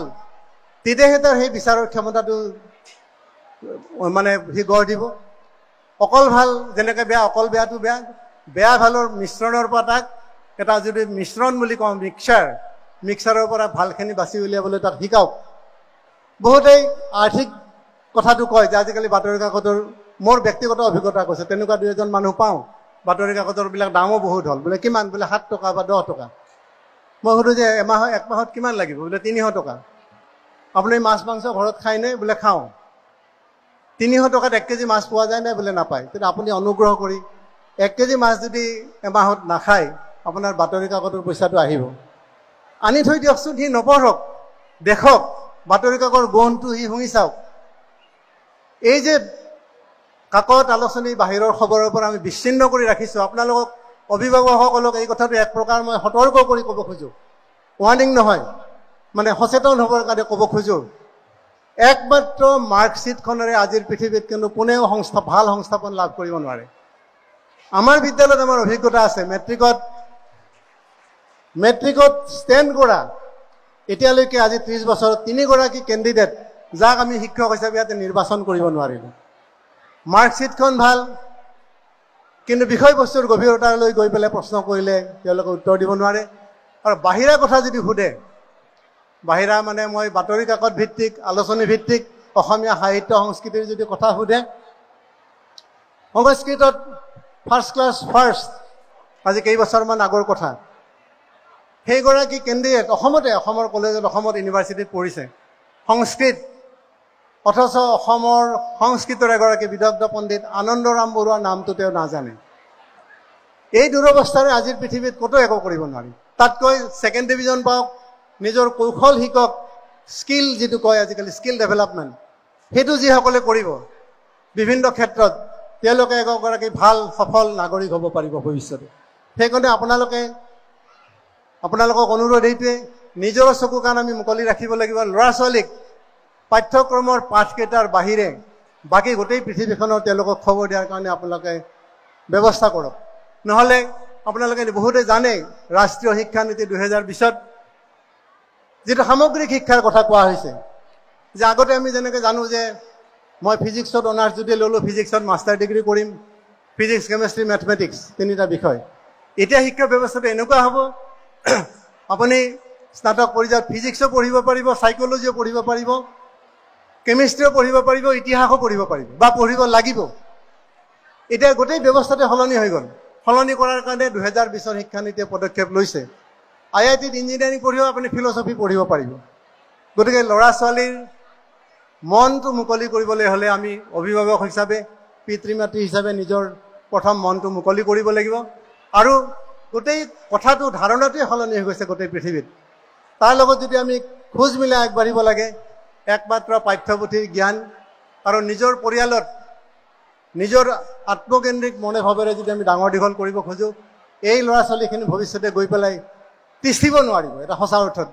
তেতিয়াহে তাৰ সেই বিচাৰৰ ক্ষমতাটো মানে সি গঢ় দিব। অকল ভাল যেনেকৈ বেয়া, অকল বেয়াটো বেয়া, বেয়া ভালৰ মিশ্ৰণৰ পৰা তাক এটা যদি মিশ্ৰণ বুলি কওঁ, মিক্সাৰৰ পৰা ভালখিনি বাছি উলিয়াবলৈ তাক শিকাওক। বহুতেই আৰ্থিক কথাটো কয় যে আজিকালি বাতৰি কাকতৰ, মোৰ ব্যক্তিগত অভিজ্ঞতা কৈছে, তেনেকুৱা 2-এজন মানুহ পাওঁ, বাতৰি কাকতৰবিলাক দামো বহুত হ'ল। বোলে কিমান? বোলে 7 টকা বা 10 টকা। মই সুধোঁ যে এক মাহত কিমান লাগিব? বোলে 300 টকা। আপুনি মাছ মাংস ঘৰত খায়নে? বোলে খাওঁ। 300 টকাত 1 কেজি মাছ পোৱা যায় নাই? বোলে নাপায়। কিন্তু আপুনি অনুগ্ৰহ কৰি 1 কেজি মাছ যদি এমাহত নাখায়, আপোনাৰ বাতৰি কাকতৰ পইচাটো আহিব। আনি থৈ দিয়কচোন, সি নপঢ়ক, দেখক বাতৰি কাকতৰ গোন্ধটো সি শুঙি চাওক। এই যে কাকত আলোচনী বাহিৰৰ খবৰৰ পৰা আমি বিচ্ছিন্ন কৰি ৰাখিছোঁ, আপোনালোকক অভিভাৱকসকলক এই কথাটো এক প্ৰকাৰ মই সতৰ্ক কৰি ক'ব খোজোঁ, ৱাৰ্ণিং নহয়, মানে সচেতন হ'বৰ কাৰণে ক'ব খোজোঁ। একমাত্ৰ মাৰ্কশ্বিটখনেৰে আজিৰ পৃথিৱীত কিন্তু কোনেও ভাল সংস্থাপন লাভ কৰিব নোৱাৰে। আমাৰ বিদ্যালয়ত আমাৰ অভিজ্ঞতা আছে, মেট্ৰিকত ষ্টেণ্ড কৰা এতিয়ালৈকে আজি 30 বছৰত 3 গৰাকী কেণ্ডিডেট, যাক আমি শিক্ষক হিচাপে ইয়াতে নিৰ্বাচন কৰিব নোৱাৰিলোঁ। মাৰ্কশ্বিটখন ভাল, কিন্তু বিষয়বস্তুৰ গভীৰতালৈ গৈ পেলাই প্ৰশ্ন কৰিলে তেওঁলোকে উত্তৰ দিব নোৱাৰে। আৰু বাহিৰা কথা যদি সোধে, বাহিৰা মানে মই বাতৰি কাকত ভিত্তিক, আলোচনী ভিত্তিক অসমীয়া সাহিত্য সংস্কৃতিৰ যদি কথা সোধে, সংস্কৃতত ফাৰ্ষ্ট ক্লাছ ফাৰ্ষ্ট, আজি কেইবছৰমান আগৰ কথা, সেইগৰাকী কেণ্ডিডেট অসমৰ কলেজত, অসমত ইউনিভাৰ্চিটিত পঢ়িছে সংস্কৃত, অথচ অসমৰ সংস্কৃতৰ এগৰাকী বিদগ্ধ পণ্ডিত আনন্দৰাম বৰুৱাৰ নামটো তেওঁ নাজানে। এই দুৰৱস্থাৰে আজিৰ পৃথিৱীত ক'তো একো কৰিব নোৱাৰি। তাতকৈ 2nd ডিভিজন পাওক, নিজৰ কৌশল শিকক, স্কিল যিটো কয় আজিকালি স্কিল ডেভেলপমেণ্ট, সেইটো যিসকলে কৰিব বিভিন্ন ক্ষেত্ৰত, তেওঁলোকে এগৰাকী ভাল সফল নাগৰিক হ'ব পাৰিব ভৱিষ্যতে। সেইকাৰণে আপোনালোকক অনুৰোধ এইটোৱে, নিজৰ চকু কাণ আমি মুকলি ৰাখিব লাগিব। ল'ৰা ছোৱালীক পাঠ্যক্ৰমৰ পাঠকেইটাৰ বাহিৰে বাকী গোটেই পৃথিৱীখনৰ তেওঁলোকক খবৰ দিয়াৰ কাৰণে আপোনালোকে ব্যৱস্থা কৰক। নহ'লে আপোনালোকে বহুতে জানে, ৰাষ্ট্ৰীয় শিক্ষানীতি 2020ত যিটো সামগ্ৰিক শিক্ষাৰ কথা কোৱা হৈছে, যে আগতে আমি যেনেকৈ জানো যে মই ফিজিক্সত অনাৰ্ছ যদি ল'লোঁ, ফিজিক্সত মাষ্টাৰ ডিগ্ৰী কৰিম, ফিজিক্স, কেমেষ্ট্ৰি, মেথমেটিক্স 3টা বিষয়। এতিয়া শিক্ষা ব্যৱস্থাটো এনেকুৱা হ'ব আপুনি স্নাতক পৰ্যায়ত ফিজিক্সো পঢ়িব পাৰিব, সাইকোলজিও পঢ়িব পাৰিব, কেমিষ্ট্ৰিও পঢ়িব পাৰিব, ইতিহাসো পঢ়িব পাৰিব বা পঢ়িব লাগিব। এতিয়া গোটেই ব্যৱস্থাটো সলনি হৈ গ'ল। সলনি কৰাৰ কাৰণে 2020 শিক্ষানীতিয়ে পদক্ষেপ লৈছে। IITত ইঞ্জিনিয়াৰিং পঢ়িও আপুনি ফিলচফি পঢ়িব পাৰিব। গতিকে ল'ৰা ছোৱালীৰ মনটো মুকলি কৰিবলৈ হ'লে আমি অভিভাৱক হিচাপে, পিতৃ মাতৃ হিচাপে নিজৰ প্ৰথম মনটো মুকলি কৰিব লাগিব। আৰু গোটেই কথাটো ধাৰণাটোৱে সলনি হৈ গৈছে গোটেই পৃথিৱীত। তাৰ লগত যদি আমি খোজ মিলাই আগবাঢ়িব লাগে, একমাত্ৰ পাঠ্যপুথিৰ জ্ঞান আৰু নিজৰ পৰিয়ালত নিজৰ আত্মকেন্দ্ৰিক মনোভাৱেৰে যদি আমি ডাঙৰ দীঘল কৰিব খোজোঁ, এই ল'ৰা ছোৱালীখিনি ভৱিষ্যতে গৈ পেলাই তিষ্ঠিব নোৱাৰিব। এটা সঁচা অৰ্থত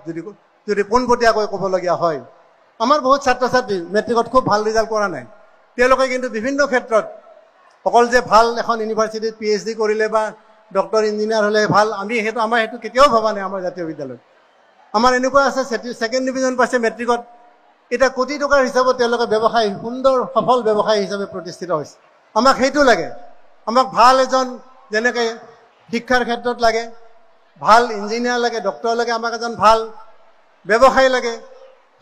যদি পোনপটীয়াকৈ ক'বলগীয়া হয়। আমাৰ বহুত ছাত্ৰ ছাত্ৰী মেট্ৰিকত খুব ভাল ৰিজাল্ট কৰা নাই। তেওঁলোকে কিন্তু বিভিন্ন ক্ষেত্ৰত অকল যে ভাল এখন ইউনিভাৰ্চিটিত PhD কৰিলে বা ডক্টৰ ইঞ্জিনিয়াৰ হ'লে ভাল, আমাৰ সেইটো কেতিয়াও ভবা নাই। আমাৰ জাতীয় বিদ্যালয়ত আমাৰ এনেকুৱা আছে, ছেকেণ্ড ডিভিজন পাইছে মেট্ৰিকত, এতিয়া কোটি টকাৰ হিচাপত তেওঁলোকে ব্যৱসায়, সুন্দৰ সফল ব্যৱসায় হিচাপে প্ৰতিষ্ঠিত হৈছে। আমাক সেইটো লাগে। আমাক ভাল এজন, যেনেকৈ শিক্ষাৰ ক্ষেত্ৰত লাগে, ভাল ইঞ্জিনিয়াৰ লাগে, ডক্টৰ লাগে, আমাক এজন ভাল ব্যৱসায় লাগে,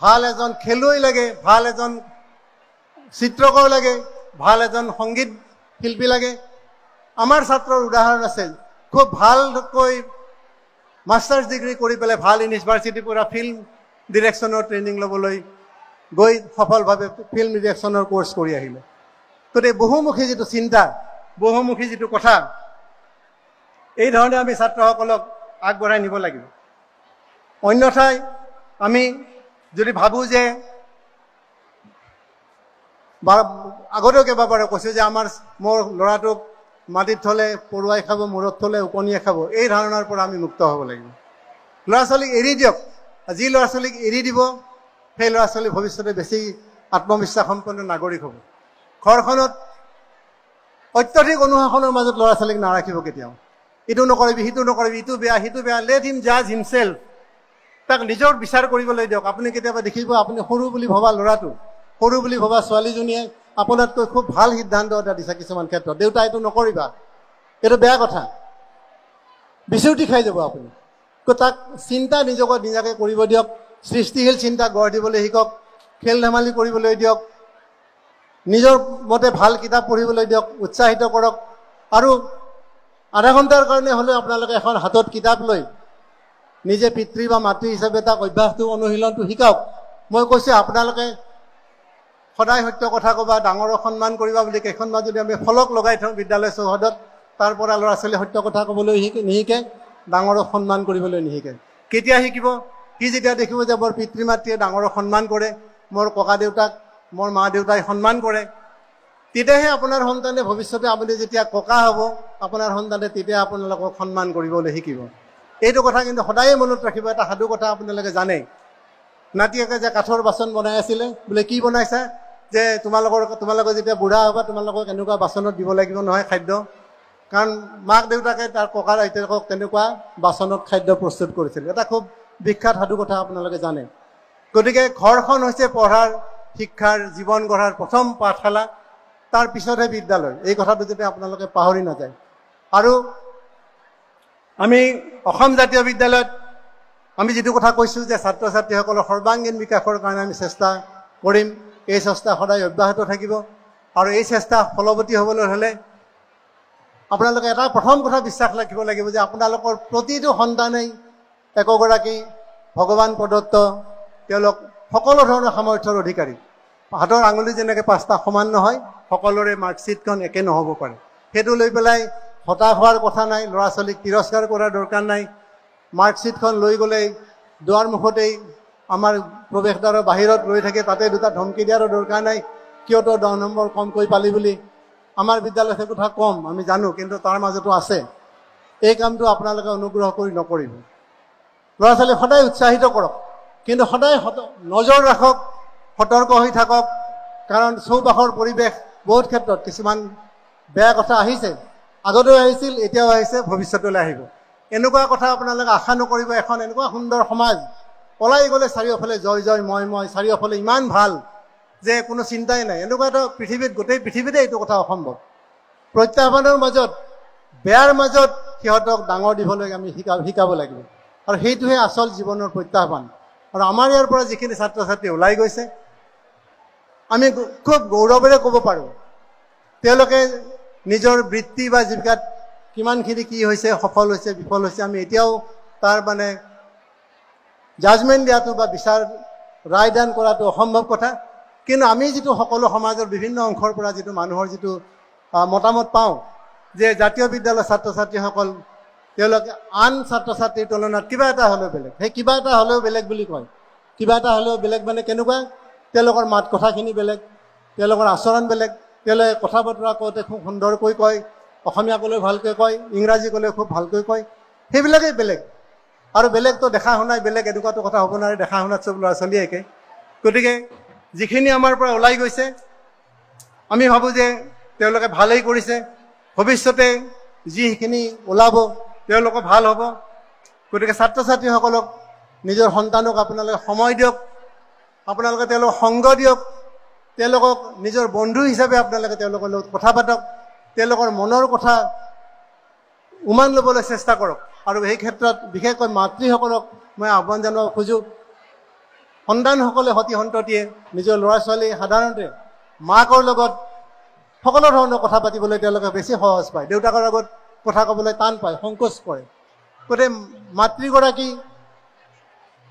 ভাল এজন খেলুৱৈ লাগে, ভাল এজন চিত্ৰকৰ লাগে, ভাল এজন সংগীত শিল্পী লাগে। আমাৰ ছাত্ৰৰ উদাহৰণ আছে, খুব ভালকৈ মাষ্টাৰ্ছ ডিগ্ৰী কৰি পেলাই ভাল ইউনিভাৰ্চিটিৰ পৰা ফিল্ম ডিৰেকশ্যনৰ ট্ৰেইনিং ল'বলৈ গৈ সফলভাৱে ফিল্ম ডিৰেকশ্যনৰ কোৰ্চ কৰি আহিলে। গতিকে বহুমুখী যিটো চিন্তা, বহুমুখী যিটো কথা, এই ধৰণে আমি ছাত্ৰসকলক আগবঢ়াই নিব লাগিব। অন্যথাই আমি যদি ভাবোঁ যে, আগতেও কেইবাবাৰো কৈছোঁ যে মোৰ ল'ৰাটোক মাটিত থ'লে পৰুৱাই খাব, মূৰত থ'লে ওকণিয়ে খাব, এই ধাৰণাৰ পৰা আমি মুক্ত হ'ব লাগিব। ল'ৰা ছোৱালীক এৰি দিয়ক। যি ল'ৰা ছোৱালীক এৰি দিব, সেই ল'ৰা ছোৱালী ভৱিষ্যতে বেছি আত্মবিশ্বাস সম্পন্ন নাগৰিক হ'ব। ঘৰখনত অত্যধিক অনুশাসনৰ মাজত ল'ৰা ছোৱালীক নাৰাখিব কেতিয়াও। ইটো নকৰিবি, সিটো নকৰিবি, ইটো বেয়া, সিটো বেয়া। লেট হিম জাজ হিমছেল্ফ। তাক নিজৰ বিচাৰ কৰিবলৈ দিয়ক। আপুনি কেতিয়াবা দেখিব, আপুনি সৰু বুলি ভবা ল'ৰাটো, সৰু বুলি ভবা ছোৱালীজনীয়ে আপোনাতকৈ খুব ভাল সিদ্ধান্ত এটা দিছে কিছুমান ক্ষেত্ৰত। দেউতা এইটো নকৰিবা, এইটো বেয়া কথা, বিচুতি খাই যাব আপুনি। তাক চিন্তা নিজাকে কৰিব দিয়ক। সৃষ্টিশীল চিন্তা গঢ় দিবলৈ শিকক, খেল ধেমালি কৰিবলৈ দিয়ক, নিজৰ মতে ভাল কিতাপ পঢ়িবলৈ দিয়ক, উৎসাহিত কৰক। আৰু আধা ঘণ্টাৰ কাৰণে হ'লেও আপোনালোকে এখন হাতত কিতাপ লৈ নিজে পিতৃ বা মাতৃ হিচাপে তাক অভ্যাসটো, অনুশীলনটো শিকাওক। মই কৈছোঁ, আপোনালোকে সদায় সত্য কথা ক'বা, ডাঙৰক সন্মান কৰিবা বুলি কেইখনমান যদি আমি ফলক লগাই থওঁ বিদ্যালয় চৌহদত, তাৰ পৰা ল'ৰা ছোৱালীয়ে সত্য কথা ক'বলৈ নিশিকে, ডাঙৰক সন্মান কৰিবলৈ নিশিকে। কেতিয়া শিকিব? সি যেতিয়া দেখিব যে মোৰ পিতৃ মাতৃয়ে ডাঙৰক সন্মান কৰে, মোৰ ককা দেউতাক, মোৰ মা দেউতাই সন্মান কৰে, তেতিয়াহে আপোনাৰ সন্তানে ভৱিষ্যতে, আপুনি যেতিয়া ককা হ'ব, আপোনাৰ সন্তানে তেতিয়া আপোনালোকক সন্মান কৰিবলৈ শিকিব। এইটো কথা কিন্তু সদায়ে মনত ৰাখিব। এটা সাধু কথা আপোনালোকে জানে, নাতিয়েকে যে কাঠৰ বাচন বনাই আছিলে, বোলে কি বনাইছা? যে তোমালোকৰ যেতিয়া বুঢ়া হ'বা, তোমালোকক এনেকুৱা বাচনত দিব লাগিব নহয় খাদ্য। কাৰণ মাক দেউতাকে তাৰ ককাৰ আইতাকক তেনেকুৱা বাচনত খাদ্য প্ৰস্তুত কৰিছিল। এটা খুব বিখ্যাত সাধু কথা আপোনালোকে জানে। গতিকে ঘৰখন হৈছে পঢ়াৰ, শিক্ষাৰ, জীৱন গঢ়াৰ প্ৰথম পাঠশালা, তাৰ পিছতহে বিদ্যালয়। এই কথাটো যাতে আপোনালোকে পাহৰি নাযায়। আৰু আমি অসম জাতীয় বিদ্যালয়ত আমি যিটো কথা কৈছোঁ যে ছাত্ৰ ছাত্ৰীসকলৰ সৰ্বাংগীন বিকাশৰ কাৰণে আমি চেষ্টা কৰিম, এই চেষ্টা সদায় অব্যাহত থাকিব। আৰু এই চেষ্টা ফলৱতী হ'বলৈ হ'লে আপোনালোকে এটা প্ৰথম কথা বিশ্বাস ৰাখিব লাগিব যে আপোনালোকৰ প্ৰতিটো সন্তানেই একোগৰাকী ভগৱান প্ৰদত্ত, তেওঁলোক সকলো ধৰণৰ সামৰ্থ্যৰ অধিকাৰী। হাতৰ আঙুলি যেনেকৈ 5টা সমান নহয়, সকলোৰে মাৰ্কশ্বিটখন একে নহ'ব পাৰে। সেইটো লৈ পেলাই হতাশ হোৱাৰ কথা নাই, ল'ৰা ছোৱালীক তিৰস্কাৰ কৰাৰ দৰকাৰ নাই। মাৰ্কশ্বিটখন লৈ গ'লেই দুৱাৰ মুখতেই আমাৰ প্ৰৱেশদ্বাৰৰ বাহিৰত ৰৈ থাকে, তাতে দুটা ধমকি দিয়াৰো দৰকাৰ নাই, কিয় তই 10 নম্বৰ কমকৈ পালি বুলি। আমাৰ বিদ্যালয়ত সেই কথা কম, আমি জানো, কিন্তু তাৰ মাজতো আছে। এই কামটো আপোনালোকে অনুগ্ৰহ কৰি নকৰিব। ল'ৰা ছোৱালীক সদায় উৎসাহিত কৰক, কিন্তু সদায় নজৰ ৰাখক, সতৰ্ক হৈ থাকক। কাৰণ চৌপাশৰ পৰিৱেশ বহুত ক্ষেত্ৰত কিছুমান বেয়া কথা আহিছে, আগতেও আহিছিল, এতিয়াও আহিছে, ভৱিষ্যতলৈ আহিব। এনেকুৱা কথা আপোনালোকে আশা নকৰিব। এখন এনেকুৱা সুন্দৰ সমাজ, পলাই গ'লে চাৰিওফালে জয় জয় মই, চাৰিওফালে ইমান ভাল যে কোনো চিন্তাই নাই। এনেকুৱা এটা পৃথিৱীত, গোটেই পৃথিৱীতে এইটো কথা অসম্ভৱ। প্ৰত্যাহ্বানৰ মাজত, বেয়াৰ মাজত সিহঁতক ডাঙৰ দীঘলৈ আমি শিকাব লাগিব আৰু সেইটোহে আচল জীৱনৰ প্ৰত্যাহ্বান আৰু আমাৰ ইয়াৰ পৰা যিখিনি ছাত্ৰ ছাত্ৰী ওলাই গৈছে আমি খুব গৌৰৱেৰে ক'ব পাৰোঁ তেওঁলোকে নিজৰ বৃত্তি বা জীৱিকাত কিমানখিনি কি হৈছে সফল হৈছে বিফল হৈছে আমি এতিয়াও তাৰ মানে জাজমেণ্ট দিয়াটো বা বিচাৰ ৰায় দান কৰাটো অসম্ভৱ কথা কিন্তু আমি যিটো সকলো সমাজৰ বিভিন্ন অংশৰ পৰা যিটো মানুহৰ যিটো মতামত পাওঁ যে জাতীয় বিদ্যালয়ৰ ছাত্ৰ ছাত্ৰীসকল তেওঁলোকে আন ছাত্ৰ ছাত্ৰীৰ তুলনাত কিবা এটা হ'লেও বেলেগ সেই কিবা এটা হ'লেও বেলেগ বুলি কয় কিবা এটা হ'লেও বেলেগ মানে কেনেকুৱা তেওঁলোকৰ মাত কথাখিনি বেলেগ তেওঁলোকৰ আচৰণ বেলেগ তেওঁলোকে কথা বতৰা কওঁতে খুব সুন্দৰকৈ কয় অসমীয়া ক'লেও ভালকৈ কয় ইংৰাজী ক'লেও খুব ভালকৈ কয় সেইবিলাকেই বেলেগ আৰু বেলেগতো দেখা শুনাই বেলেগ এনেকুৱাটো কথা হ'ব নোৱাৰে দেখা শুনাত চব ল'ৰা ছোৱালী একে গতিকে যিখিনি আমাৰ পৰা ওলাই গৈছে আমি ভাবোঁ যে তেওঁলোকে ভালেই কৰিছে ভৱিষ্যতে যিখিনি ওলাব তেওঁলোকৰ ভাল হ'ব গতিকে ছাত্ৰ ছাত্ৰীসকলক নিজৰ সন্তানক আপোনালোকে সময় দিয়ক আপোনালোকে তেওঁলোকক সংগ দিয়ক তেওঁলোকক নিজৰ বন্ধু হিচাপে আপোনালোকে তেওঁলোকৰ লগত কথা পাতক তেওঁলোকৰ মনৰ কথা উমান ল'বলৈ চেষ্টা কৰক আৰু এই ক্ষেত্ৰত বিশেষকৈ মাতৃসকলক মই আহ্বান জনাব খোজোঁ সন্তানসকলে সতি সন্ততিয়ে নিজৰ ল'ৰা ছোৱালী সাধাৰণতে মাকৰ লগত সকলো ধৰণৰ কথা পাতিবলৈ তেওঁলোকে বেছি সহজ পায় দেউতাকৰ আগত কথা ক'বলৈ টান পায় সংকোচ কৰে গতিকে মাতৃগৰাকী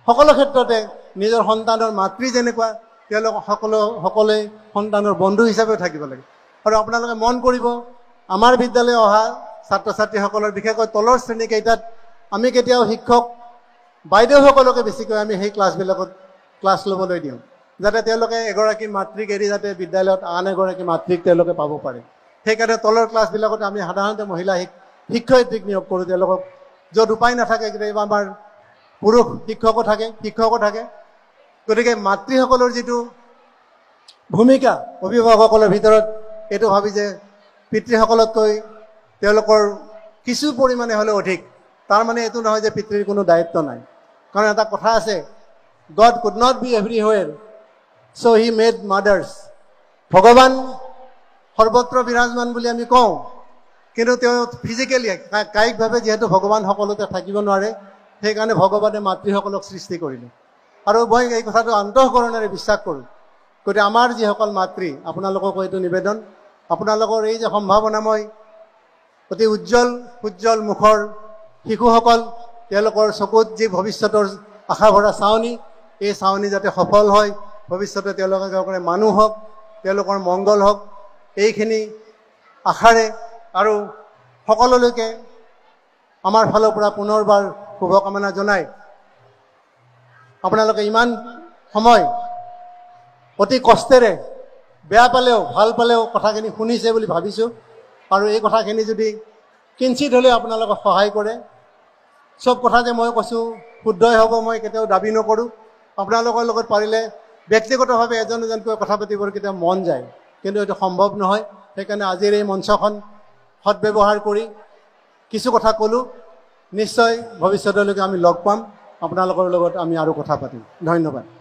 সকলো ক্ষেত্ৰতে নিজৰ সন্তানৰ মাতৃ যেনেকুৱা তেওঁলোক সকলোৱে সন্তানৰ বন্ধু হিচাপেও থাকিব লাগে আৰু আপোনালোকে মন কৰিব আমাৰ বিদ্যালয়ে অহা ছাত্ৰ ছাত্ৰীসকলৰ বিশেষকৈ তলৰ শ্ৰেণীকেইটাত আমি কেতিয়াও শিক্ষক বাইদেউসকলকে বেছিকৈ আমি সেই ক্লাছবিলাকত ক্লাছ ল'বলৈ দিওঁ যাতে তেওঁলোকে এগৰাকী মাতৃক এৰি যাতে বিদ্যালয়ত আন এগৰাকী মাতৃক তেওঁলোকে পাব পাৰে সেইকাৰণে তলৰ ক্লাছবিলাকত আমি সাধাৰণতে মহিলা শিক্ষয়িত্ৰীক নিয়োগ কৰোঁ তেওঁলোকক য'ত উপায় নাথাকে কেতিয়াবা আমাৰ পুৰুষ শিক্ষকো থাকে গতিকে মাতৃসকলৰ যিটো ভূমিকা অভিভাৱকসকলৰ ভিতৰত এইটো ভাবি যে পিতৃসকলতকৈ তেওঁলোকৰ কিছু পৰিমাণে হ'লেও অধিক তাৰমানে এইটো নহয় যে পিতৃৰ কোনো দায়িত্ব নাই কাৰণ এটা কথা আছে God could not be everywhere so he made mothers ভগৱান সৰ্বত্ৰ বিৰাজমান বুলি আমি কওঁ কিন্তু তেওঁ ফিজিকেলি কায়িকভাৱে যিহেতু ভগৱান সকলোতে থাকিব নোৱাৰে সেইকাৰণে ভগৱানে মাতৃসকলক সৃষ্টি কৰিলে আৰু মই এই কথাটো অন্তঃকৰণেৰে বিশ্বাস কৰোঁ গতিকে আমাৰ যিসকল মাতৃ আপোনালোককো এইটো নিবেদন আপোনালোকৰ এই যে সম্ভাৱনাময় অতি উজ্জ্বল মুখৰ শিশুসকল তেওঁলোকৰ চকুত যি ভৱিষ্যতৰ আশা ভৰা চাৱনি এই চাৱনি যাতে সফল হয় ভৱিষ্যতে তেওঁলোকে মানুহ হওক তেওঁলোকৰ মংগল হওক এইখিনি আশাৰে আৰু সকলোলৈকে আমাৰ ফালৰ পৰা পুনৰবাৰ শুভকামনা জনাই আপোনালোকে ইমান সময় অতি কষ্টেৰে বেয়া পালেও ভাল পালেও কথাখিনি শুনিছে বুলি ভাবিছোঁ আৰু এই কথাখিনি যদি কিঞ্চিত হ'লেও আপোনালোকক সহায় কৰে চব কথা যে মই কৈছোঁ শুদ্ধই হ'ব মই কেতিয়াও দাবী নকৰোঁ আপোনালোকৰ লগত পাৰিলে ব্যক্তিগতভাৱে এজনকৈ কথা পাতিবৰ কেতিয়াও মন যায় কিন্তু এইটো সম্ভৱ নহয় সেইকাৰণে আজিৰ এই মঞ্চখন সৎব্যৱহাৰ কৰি কিছু কথা ক'লোঁ নিশ্চয় ভৱিষ্যতলৈকে আমি লগ পাম আপোনালোকৰ লগত আমি আৰু কথা পাতিম ধন্যবাদ